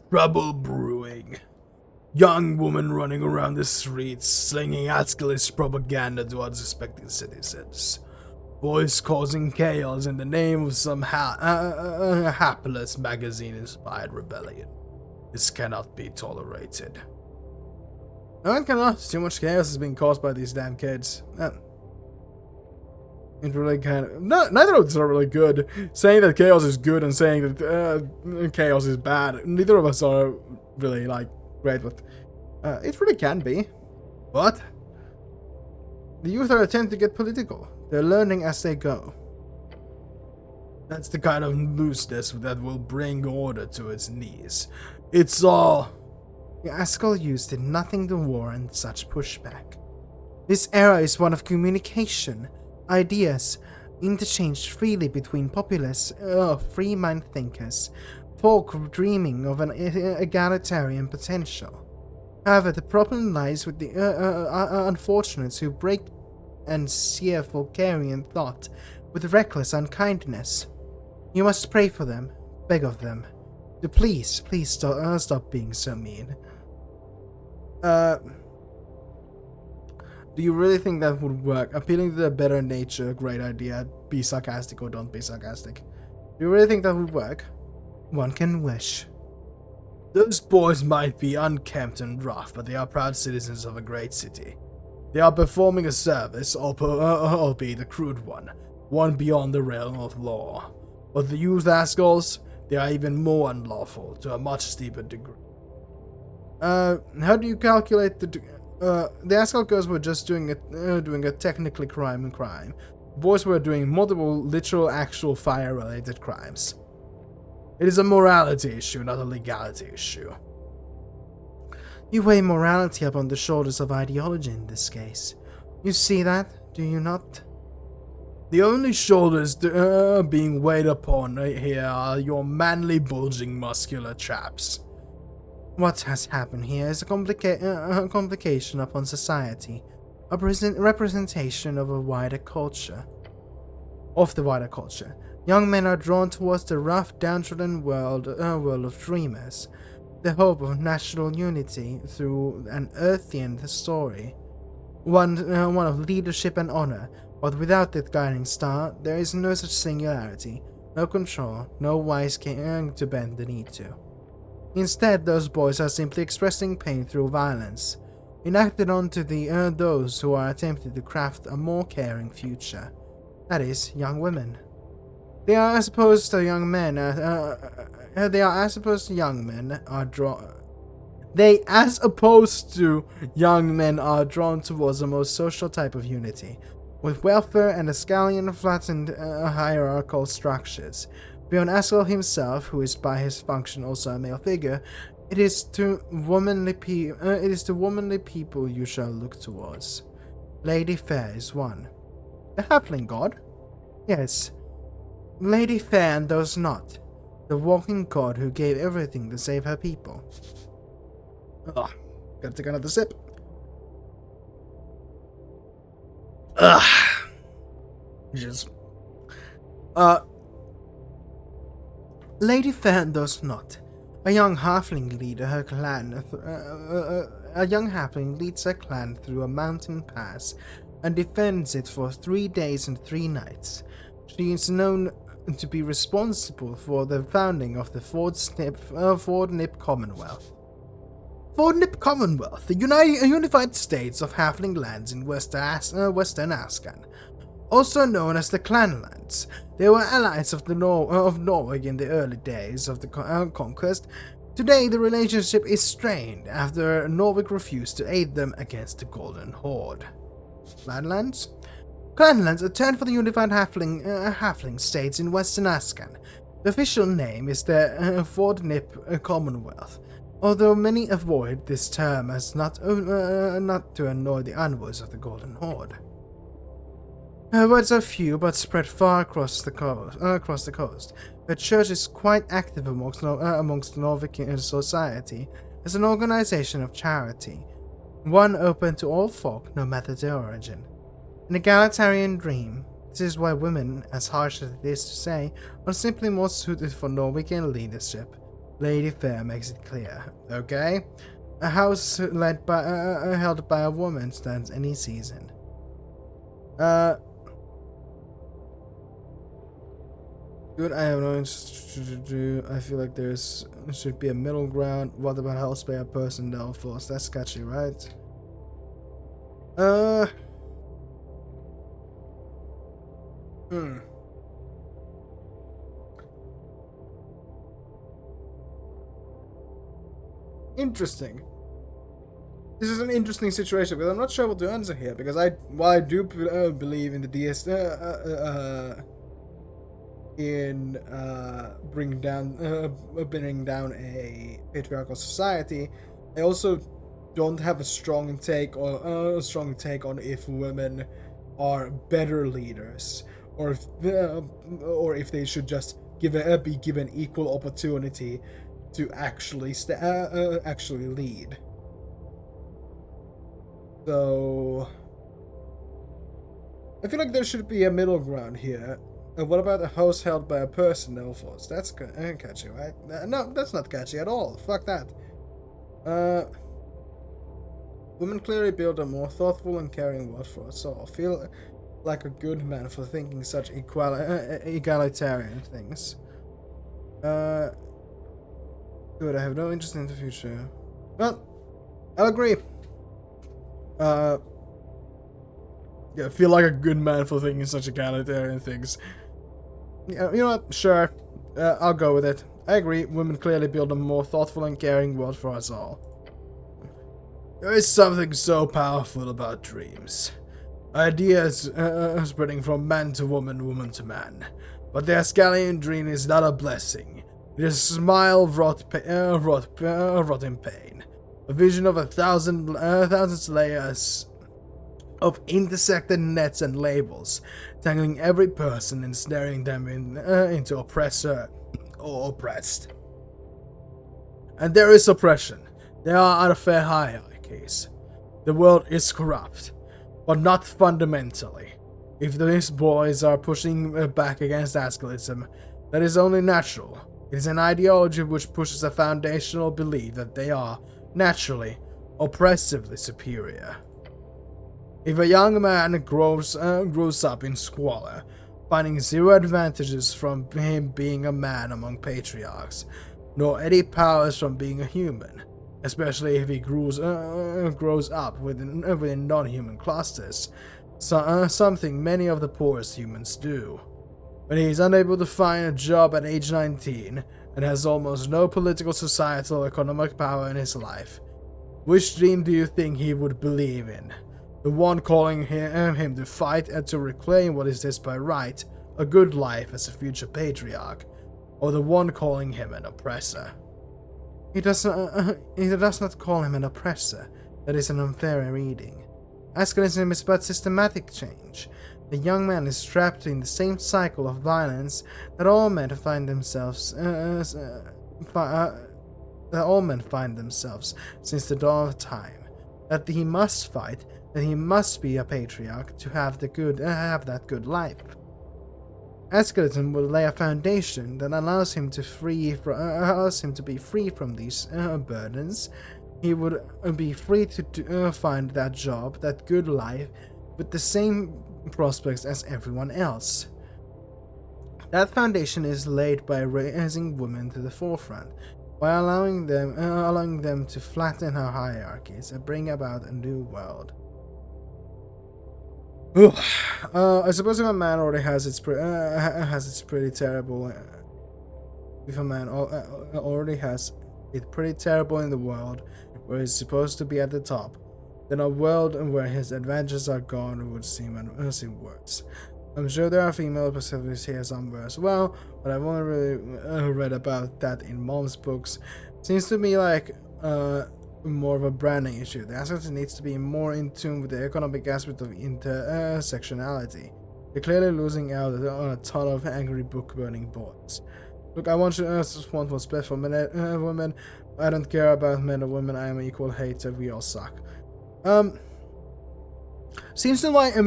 Trouble brewing. Young woman running around the streets, slinging Ascalist propaganda to unsuspecting citizens. Boys causing chaos in the name of some hapless magazine-inspired rebellion. This cannot be tolerated. No, it cannot. Too much chaos is being caused by these damn kids. It really can. No, neither of us are really good. Saying that chaos is good and saying that chaos is bad. Neither of us are really like great, but it really can be. What? The youth are tend to get political. They're learning as they go. That's the kind of looseness that will bring order to its knees. It's all. The Ascal youth did nothing to warrant such pushback. This era is one of communication. Ideas interchanged freely between populace, free mind thinkers, folk dreaming of an egalitarian potential. However, the problem lies with the unfortunates who break and sear Vulgarian thought with reckless unkindness. You must pray for them, beg of them. Please stop being so mean. Do you really think that would work? Appealing to their better nature, great idea. Be sarcastic or don't be sarcastic. Do you really think that would work? One can wish. Those boys might be unkempt and rough, but they are proud citizens of a great city. They are performing a service, albeit a crude one beyond the realm of law. But the youth Ascals, they are even more unlawful, to a much steeper degree. How do you calculate the Ascal girls were just doing a technically crime. Boys were doing multiple literal actual fire-related crimes. It is a morality issue, not a legality issue. You weigh morality upon the shoulders of ideology in this case. You see that, do you not? The only shoulders being weighed upon here are your manly, bulging, muscular chaps. What has happened here is a complication upon society, a representation of the wider culture. Young men are drawn towards the rough, downtrodden world of dreamers, the hope of national unity through an earthian story, one of leadership and honor. But without that guiding star, there is no such singularity, no control, no wise king to bend the knee to. Instead, those boys are simply expressing pain through violence, enacted onto those who are attempting to craft a more caring future. That is, young women. They are as opposed to young men. They, as opposed to young men, are drawn towards a more social type of unity, with welfare and Ascalian flattened hierarchical structures. Beyond Ascal himself, who is by his function also a male figure, it is to womanly people you shall look towards. Lady Fair is one. The halfling god? Yes. Lady Fair and those not. The walking god who gave everything to save her people. Ugh. Gotta take another sip. Ugh. Just. Lady Fair does not. A young halfling leads her clan through a mountain pass and defends it for 3 days and 3 nights. She is known to be responsible for the founding of the Ford Nip Commonwealth. Fornip Commonwealth, the Unified States of Halfling Lands in Western Ascan, also known as the Clanlands. They were allies of Norway in the early days of the conquest. Today, the relationship is strained after Norway refused to aid them against the Golden Horde. Clanlands? Clanlands, a term for the Unified Halfling States in Western Ascan. The official name is the Fornip Commonwealth, although many avoid this term as not to annoy the envoys of the Golden Horde. Words are few, but spread far across the coast. The church is quite active amongst Norwegian society as an organization of charity, one open to all folk, no matter their origin. An egalitarian dream. This is why women, as harsh as it is to say, are simply more suited for Norwegian leadership. Lady Fair makes it clear. Okay? A house held by a woman stands any season. Good, I have no interest to do. I feel like there should be a middle ground. What about house by a personnel force? That's sketchy, right? Interesting. This is an interesting situation, because I'm not sure what to answer here, because while I do believe in the bringing down a patriarchal society, I also don't have a strong take on if women are better leaders, or if they should just be given equal opportunity to actually lead. So I feel like there should be a middle ground here. What about a house held by a personnel force? That's catchy, right? No, that's not catchy at all. Fuck that. Women clearly build a more thoughtful and caring world for us all. Feel like a good man for thinking such egalitarian things. Good, I have no interest in the future. Well, I'll agree. Yeah, I feel like a good man for thinking such egalitarian things. Yeah, you know what? Sure. I'll go with it. I agree. Women clearly build a more thoughtful and caring world for us all. There is something so powerful about dreams. Ideas spreading from man to woman, woman to man. But the Ascalian dream is not a blessing. It is a smile wrought in pain. A vision of 1,000 layers of intersected nets and labels, tangling every person and snaring them into oppressor or oppressed. And there is oppression. There are unfair hierarchies. The world is corrupt, but not fundamentally. If these boys are pushing back against Ascalism, that is only natural. It is an ideology which pushes a foundational belief that they are, naturally, oppressively superior. If a young man grows up in squalor, finding zero advantages from him being a man among patriarchs, nor any powers from being a human, especially if he grows up within non-human clusters, something many of the poorest humans do. When he is unable to find a job at age 19 and has almost no political, societal, or economic power in his life, which dream do you think he would believe in? The one calling him to fight and to reclaim what is his by right, a good life as a future patriarch, or the one calling him an oppressor? He does not call him an oppressor. That is an unfair reading. Ascalism is but systematic change. The young man is trapped in the same cycle of violence that all men find themselves since the dawn of time. That he must fight, that he must be a patriarch to have that good life. Ascalism will lay a foundation that allows him to be free from these burdens. He would be free to find that job, that good life, with the same prospects as everyone else. That foundation is laid by raising women to the forefront. by allowing them to flatten our hierarchies and bring about a new world. I suppose if a man already has it's pretty terrible. If a man already has it pretty terrible in the world where he's supposed to be at the top, then a world where his advantages are gone would seem worse. I'm sure there are female perspectives here somewhere as well, but I've only really read about that in Mom's books. Seems to me like more of a branding issue. The aspect needs to be more in tune with the economic aspect of intersectionality. They're clearly losing out on a ton of angry book burning boys. Look, I want what's best for men, women. I don't care about men or women. I am an equal hater. We all suck. Seems to like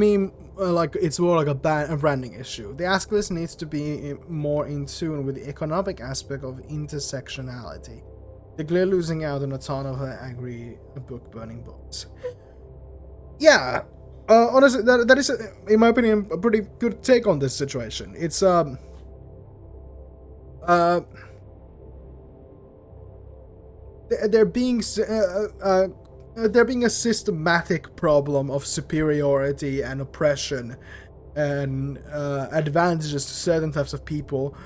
like it's more like a branding issue. The ask list needs to be more in tune with the economic aspect of intersectionality. They're clearly losing out on a ton of angry book burning boys. Yeah, honestly, that is, in my opinion, a pretty good take on this situation. It's there being a systematic problem of superiority and oppression and advantages to certain types of people.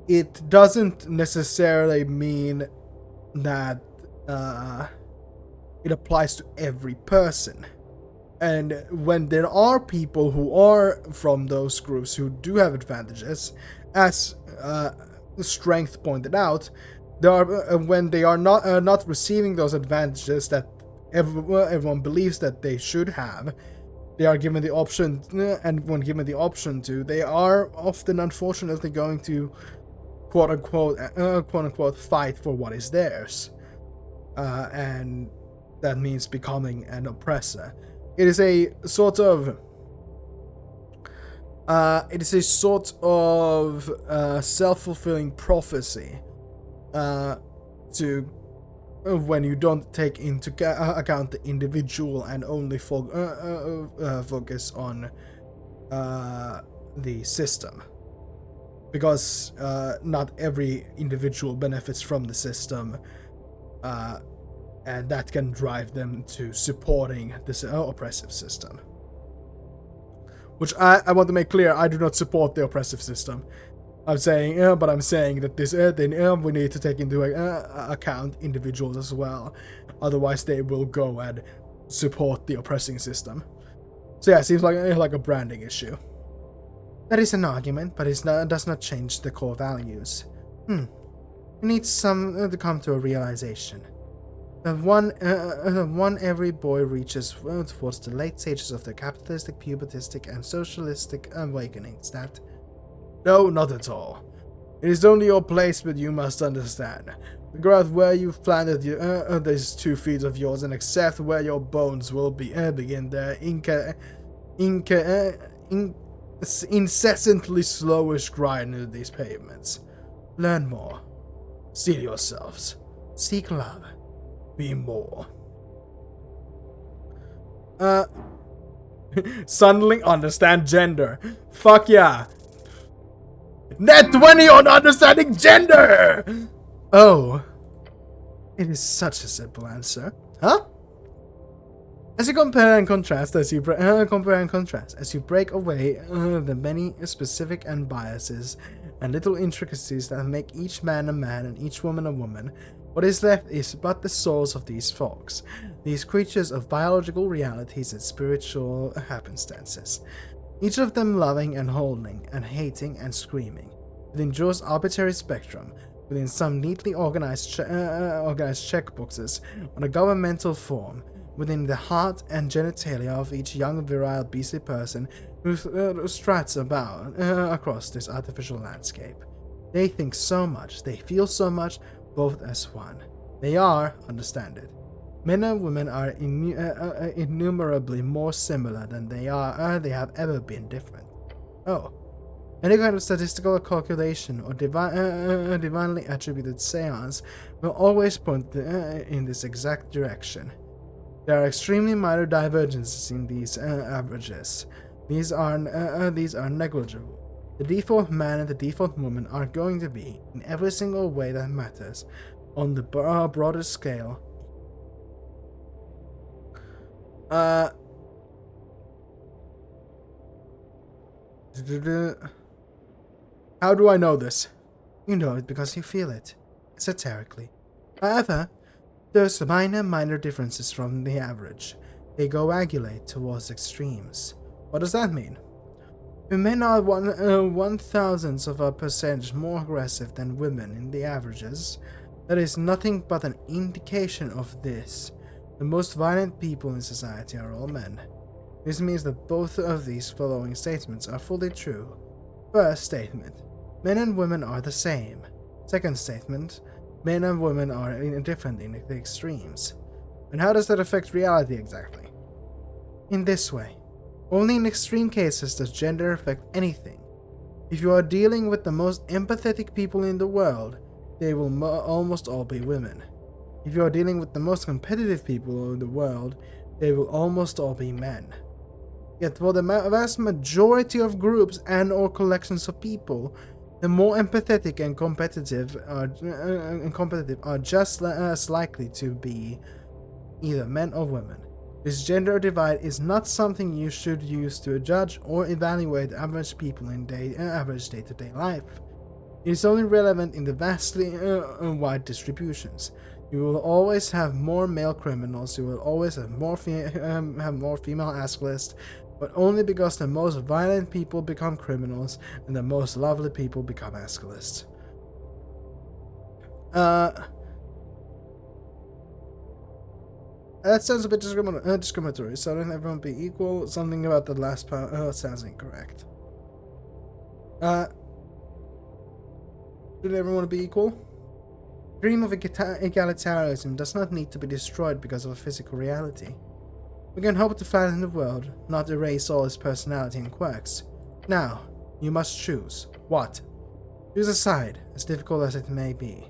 It doesn't necessarily mean that it applies to every person. And when there are people who are from those groups who do have advantages, as Strength pointed out, when they are not receiving those advantages that everyone believes that they should have, they are given the option, and when given the option to, they are often unfortunately going to quote unquote fight for what is theirs, and that means becoming an oppressor. It is a sort of self-fulfilling prophecy to when you don't take into account the individual and only focus on the system, because not every individual benefits from the system, and that can drive them to supporting this oppressive system. Which I want to make clear, I do not support the oppressive system. I'm saying, but I'm saying that this we need to take into account individuals as well. Otherwise, they will go and support the oppressing system. So yeah, it seems like a branding issue. That is an argument, but it does not change the core values. We need some to come to a realization. One every boy reaches towards the late stages of their capitalistic, pubertistic, and socialistic awakenings. That, no, not at all. It is only your place, but you must understand. Figure out where you've planted these 2 feet of yours, and accept where your bones will begin their incessantly slowish grind into these pavements. Learn more. Steel yourselves. Seek love. Be more. Suddenly understand gender. Fuck yeah. Net 20 on understanding gender! Oh. It is such a simple answer. Huh? As you compare and contrast, as you break away the many specific and biases and little intricacies that make each man a man and each woman a woman, what is left is but the souls of these folks, these creatures of biological realities and spiritual happenstances, each of them loving and holding and hating and screaming, within Joe's arbitrary spectrum, within some neatly organized checkboxes on a governmental form, within the heart and genitalia of each young virile beastly person who struts about across this artificial landscape. They think so much, they feel so much, both as one. They are, understand it. Men and women are innumerably more similar than they have ever been different. Oh. Any kind of statistical calculation or divinely attributed seance will always point in this exact direction. There are extremely minor divergences in these averages. These are negligible. The default man and the default woman are going to be, in every single way that matters, on the broader scale. How do I know this? You know it because you feel it, esoterically. However, there's minor differences from the average. They coagulate towards extremes. What does that mean? If men are 1/1000th of a percentage more aggressive than women in the averages, that is nothing but an indication of this. The most violent people in society are all men. This means that both of these following statements are fully true. First statement, men and women are the same. Second statement, men and women are different in the extremes. And how does that affect reality exactly? In this way, only in extreme cases does gender affect anything. If you are dealing with the most empathetic people in the world, they will almost all be women. If you are dealing with the most competitive people in the world, they will almost all be men. Yet for the vast majority of groups and or collections of people, the more empathetic and competitive are just as likely to be either men or women. This gender divide is not something you should use to judge or evaluate average people in average day-to-day life. It is only relevant in the vastly wide distributions. You will always have more male criminals. You will always have more female ascolists, but only because the most violent people become criminals and the most lovely people become ascolists. That sounds a bit discriminatory. So don't everyone be equal? Something about the last part sounds incorrect. Should everyone be equal? Dream of egalitarianism does not need to be destroyed because of a physical reality. We can hope to flatten the world, not erase all its personality and quirks. Now, you must choose. What? Choose a side, as difficult as it may be.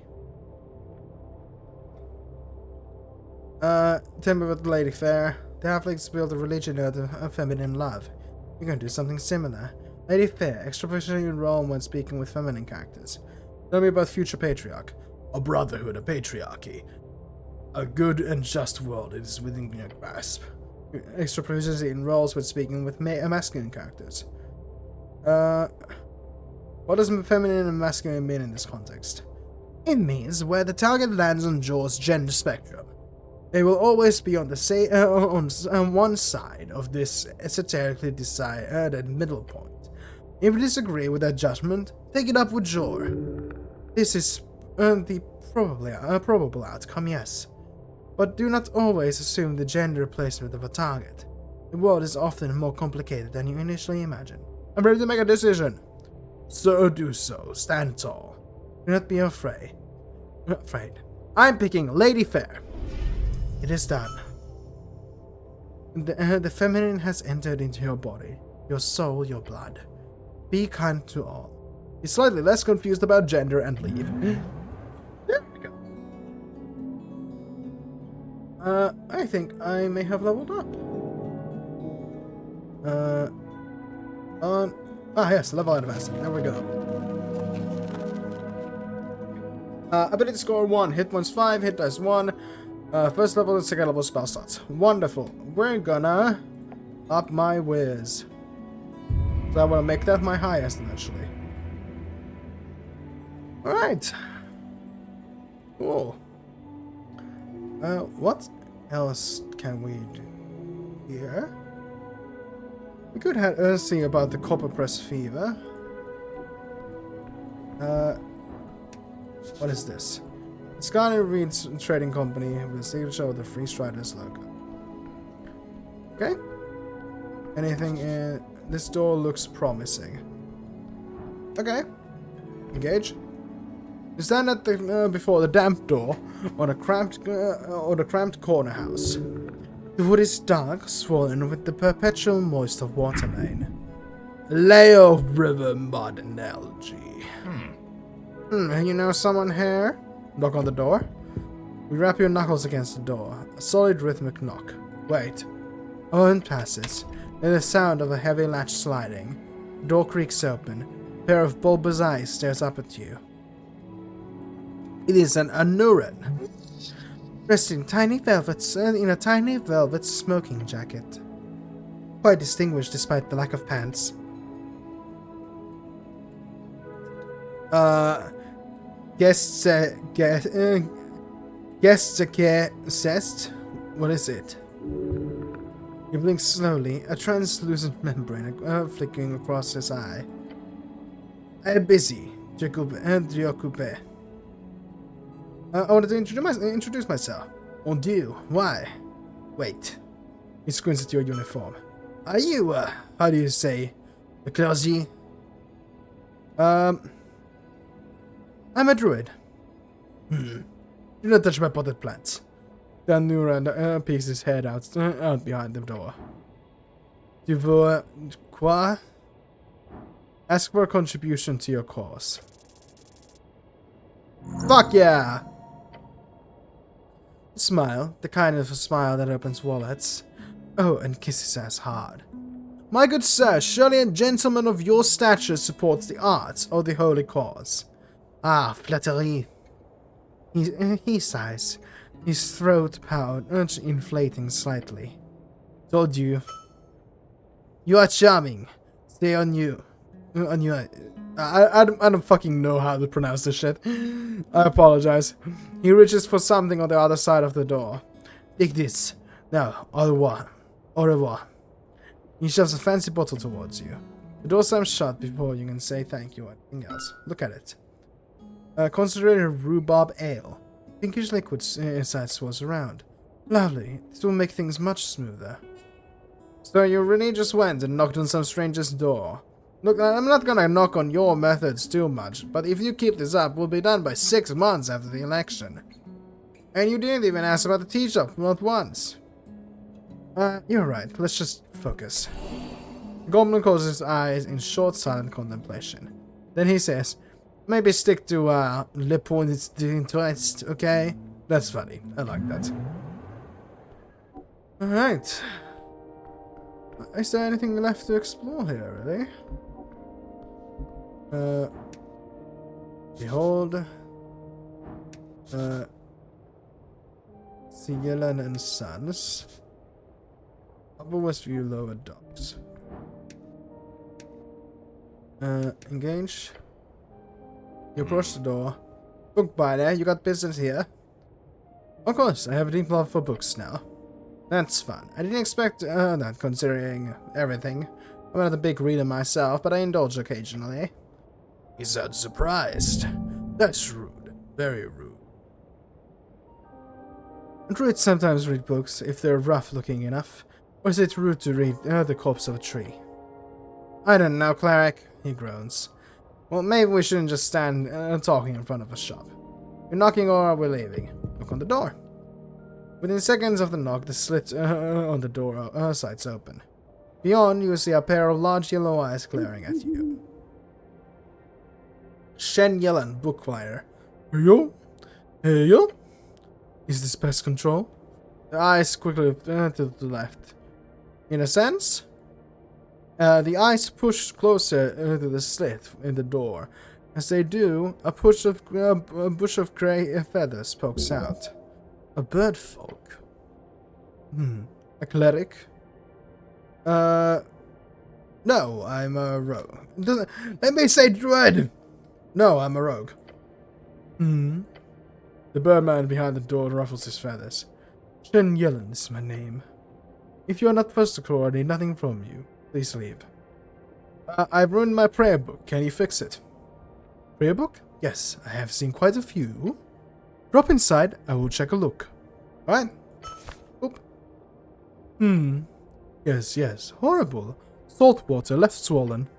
Tell me about the Lady Fair. The Halflings build a religion out of feminine love. You're gonna do something similar. Lady Fair, extra position in Rome when speaking with feminine characters. Tell me about Future Patriarch. A brotherhood, a patriarchy. A good and just world, it is within your grasp. Extra proficiency in roles when speaking with masculine characters. What does feminine and masculine mean in this context? It means where the target lands on Joe's gender spectrum. They will always be on the on one side of this esoterically decided middle point. If you disagree with that judgment, take it up with Jor. This is the probable outcome, yes. But do not always assume the gender placement of a target. The world is often more complicated than you initially imagine. I'm ready to make a decision. So do so. Stand tall. Do not be afraid. I'm picking Lady Fair. It is done. The feminine has entered into your body, your soul, your blood. Be kind to all. Be slightly less confused about gender and leave. There we go. I think I may have leveled up. Yes, level advanced. There we go. Ability score 1, hit points 5, hit dice 1. First level and second level spell slots. Wonderful. We're gonna up my whiz. So I want to make that my highest eventually. Alright. Cool. What else can we do here? We could see about the copper press fever. What is this? Scarlet Reed's trading company with a signature of the Free Striders logo. Okay. Anything in this door looks promising. Okay. Engage. You stand at the before the damp door on a cramped corner house. The wood is dark, swollen with the perpetual moist of water lane. A layer of river mud and algae. You know someone here? Knock on the door. You wrap your knuckles against the door. A solid rhythmic knock. Wait. A moment passes. Then the sound of a heavy latch sliding. The door creaks open. A pair of bulbous eyes stares up at you. It is an Anuran, dressed in a tiny velvet smoking jacket. Quite distinguished despite the lack of pants. Guest. What is it? He blinks slowly, a translucent membrane flickering across his eye. I'm busy. Diocoupe. I wanted to introduce myself. Mon Dieu, why? Wait. He squints at your uniform. Are you, how do you say, the clergy? I'm a druid. Do not touch my potted plants. Then Nuran peeks his head out behind the door. Tu veux quoi? Ask for a contribution to your cause. Fuck yeah! Smile, the kind of smile that opens wallets. Oh, and kiss his ass hard. My good sir, surely a gentleman of your stature supports the arts or the holy cause. Ah, flattery. He sighs, his throat pouch inflating slightly. Told you. You are charming. Stay on you. I don't fucking know how to pronounce this shit. I apologize. He reaches for something on the other side of the door. Take this. Now, au revoir. Au revoir. He shoves a fancy bottle towards you. The door slams shut before you can say thank you or anything else. Look at it. Concentrated rhubarb ale. Pinkish liquid inside swirls around. Lovely. This will make things much smoother. So you really just went and knocked on some stranger's door. Look, I'm not gonna knock on your methods too much, but if you keep this up, we'll be done by 6 months after the election. And you didn't even ask about the tea shop, not once. You're right, let's just focus. The goblin closes his eyes in short, silent contemplation. Then he says, maybe stick to, le point d'intérêt, okay? That's funny, I like that. Alright. Is there anything left to explore here, really? Behold. Yellen and Sons. Upper Westview Lower Docks. Engage. You approach the door. Bookbinder, you got business here? Of course, I have a deep love for books now. That's fun. I didn't expect that, considering everything. I'm not a big reader myself, but I indulge occasionally. He sounds surprised. That's rude. Very rude. Druids sometimes read books if they're rough-looking enough. Or is it rude to read the corpse of a tree? I don't know, cleric. He groans. Well, maybe we shouldn't just stand talking in front of a shop. You're knocking or we're leaving. Knock on the door. Within seconds of the knock, the slit on the door sides open. Beyond, you see a pair of large yellow eyes glaring at you. Shen Yellen, Bookbinder. Heyo? Heyo? Is this pest control? The eyes quickly to the left. In a sense? The eyes push closer to the slit in the door. As they do, a bush of grey feathers pokes out. A bird folk. A cleric? No, I'm a rogue. Let me say druid! No, I'm a rogue. The birdman behind the door ruffles his feathers. Shen Yellen is my name. If you are not protocol, I need nothing from you. Please leave. I've ruined my prayer book. Can you fix it? Prayer book? Yes, I have seen quite a few. Drop inside, I will check a look. Right? Oop. Yes. Horrible. Salt water left swollen.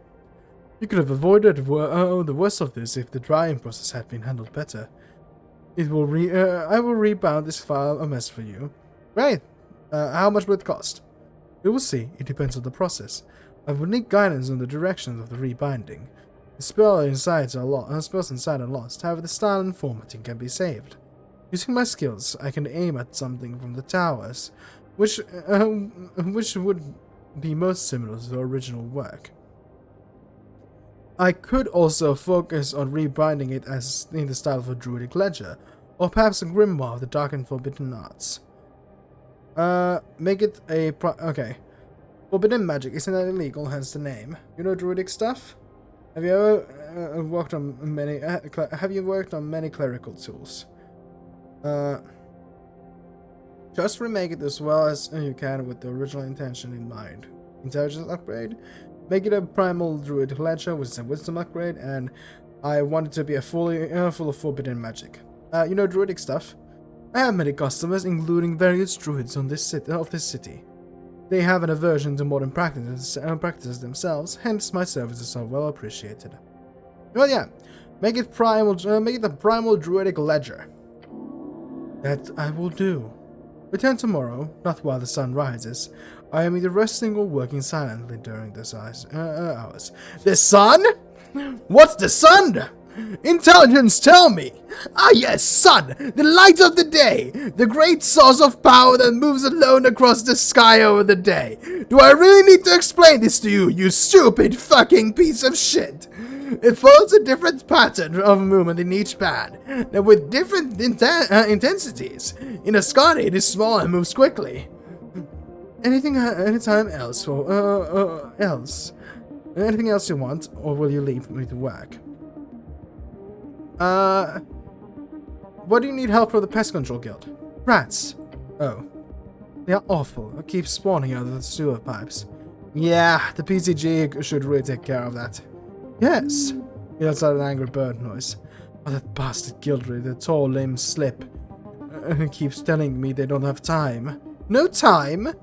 You could have avoided the worst of this if the drying process had been handled better. I will rebound this file a mess for you. Right. How much will it cost? We will see. It depends on the process. I will need guidance on the directions of the rebinding. The spells inside are lost. However, the style and formatting can be saved. Using my skills, I can aim at something from the towers, which would be most similar to the original work. I could also focus on rebinding it as in the style of a druidic ledger, or perhaps a grimoire of the dark and forbidden arts. Make it a okay. Forbidden magic isn't that illegal, hence the name. You know druidic stuff? Have you ever worked on many? Have you worked on many clerical tools? Just remake it as well as you can with the original intention in mind. Intelligence upgrade. Make it a primal druid ledger with some wisdom upgrade, and I want it to be a full of forbidden magic. You know druidic stuff? I have many customers, including various druids of this city. They have an aversion to modern practices themselves, hence my services are well appreciated. Well, yeah, make it a primal druidic ledger. That I will do. Return tomorrow, not while the sun rises. I am either resting or working silently during those hours. The sun? What's the sun? Intelligence, tell me! Ah yes, sun! The light of the day! The great source of power that moves alone across the sky over the day! Do I really need to explain this to you, you stupid fucking piece of shit? It follows a different pattern of movement in each band, and with different intensities. In a Scotty, it is small and moves quickly. Anything else you want, or will you leave me to work? What do you need help from the Pest Control Guild? Rats. Oh. They are awful. They keep spawning out of the sewer pipes. Yeah, the PCG should really take care of that. Yes. He lets out an angry bird noise. Oh, that bastard guild leader, the tall, lame slip. He keeps telling me they don't have time. No time?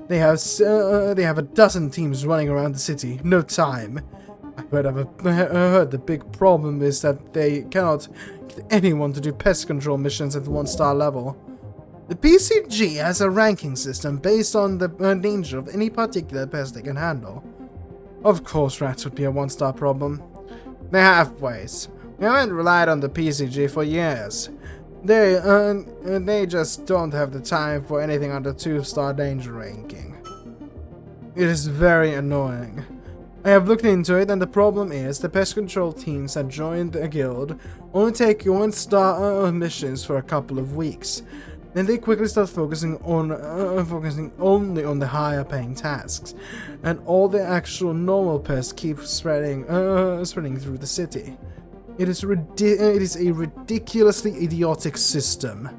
They have a dozen teams running around the city. No time. I heard the big problem is that they cannot get anyone to do pest control missions at the 1-star level. The PCG has a ranking system based on the danger of any particular pest they can handle. Of course rats would be a 1-star problem. They have ways. We haven't relied on the PCG for years. They just don't have the time for anything under 2-star danger ranking. It is very annoying. I have looked into it, and the problem is the pest control teams that joined the guild only take 1-star missions for a couple of weeks. Then they quickly start focusing only on the higher paying tasks, and all the actual normal pests keep spreading through the city. It is a ridiculously idiotic system.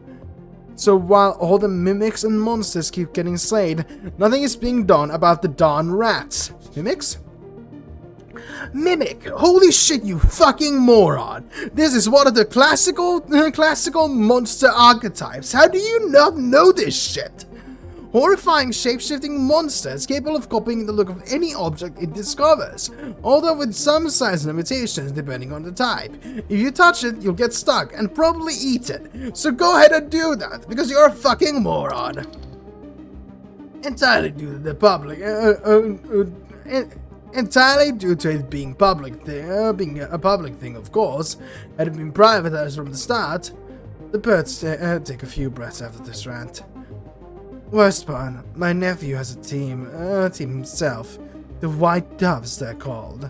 So while all the mimics and monsters keep getting slayed, nothing is being done about the darn rats. Mimics? Mimic! Holy shit, you fucking moron! This is one of the classical monster archetypes. How do you not know this shit? Horrifying shape-shifting monsters capable of copying the look of any object it discovers, although with some size limitations depending on the type. If you touch it, you'll get stuck and probably eat it. So go ahead and do that, because you're a fucking moron. Entirely due to the public, entirely due to it being a public thing, of course. Had it been privatized from the start, the birds take a few breaths after this rant. Worst part, my nephew has a team himself, the White Doves they're called,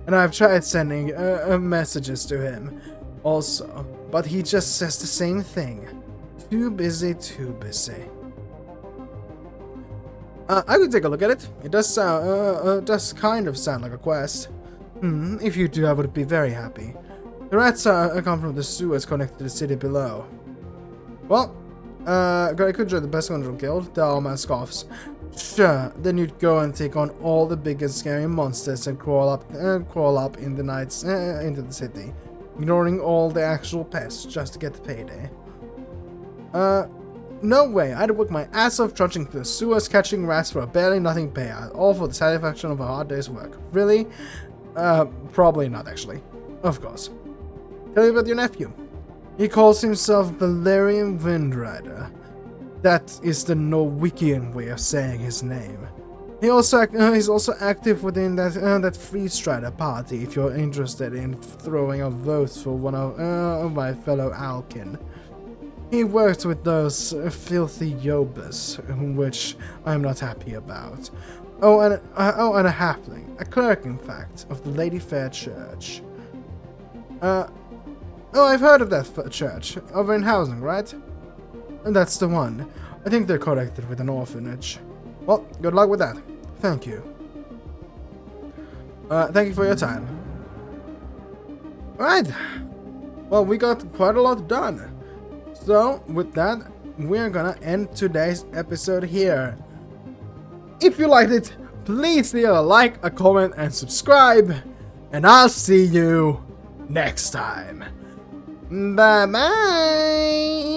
and I've tried sending messages to him also, but he just says the same thing. Too busy, too busy. I could take a look at it. It does kind of sound like a quest. If you do, I would be very happy. The rats come from the sewers connected to the city below. Well, I could join the Pest Control Guild. The old man scoffs. Sure, then you'd go and take on all the big and scary monsters and crawl up in the nights into the city, ignoring all the actual pests just to get the payday. No way, I'd work my ass off trudging through the sewers catching rats for a barely nothing payout, all for the satisfaction of a hard day's work. Really? Probably not actually. Of course. Tell me about your nephew. He calls himself Valerian Windrider. That is the Norwegian way of saying his name. He's also active within that Freestrider party if you're interested in throwing a vote for one of my fellow Alkin. He worked with those filthy yobas, which I'm not happy about. Oh, and a halfling, a clerk, in fact, of the Lady Fair Church. Oh, I've heard of that church, over in Housing, right? And that's the one. I think they're connected with an orphanage. Well, good luck with that. Thank you. Thank you for your time. Alright. Well, we got quite a lot done. So, with that, we're gonna end today's episode here. If you liked it, please leave a like, a comment, and subscribe. And I'll see you next time. Bye-bye.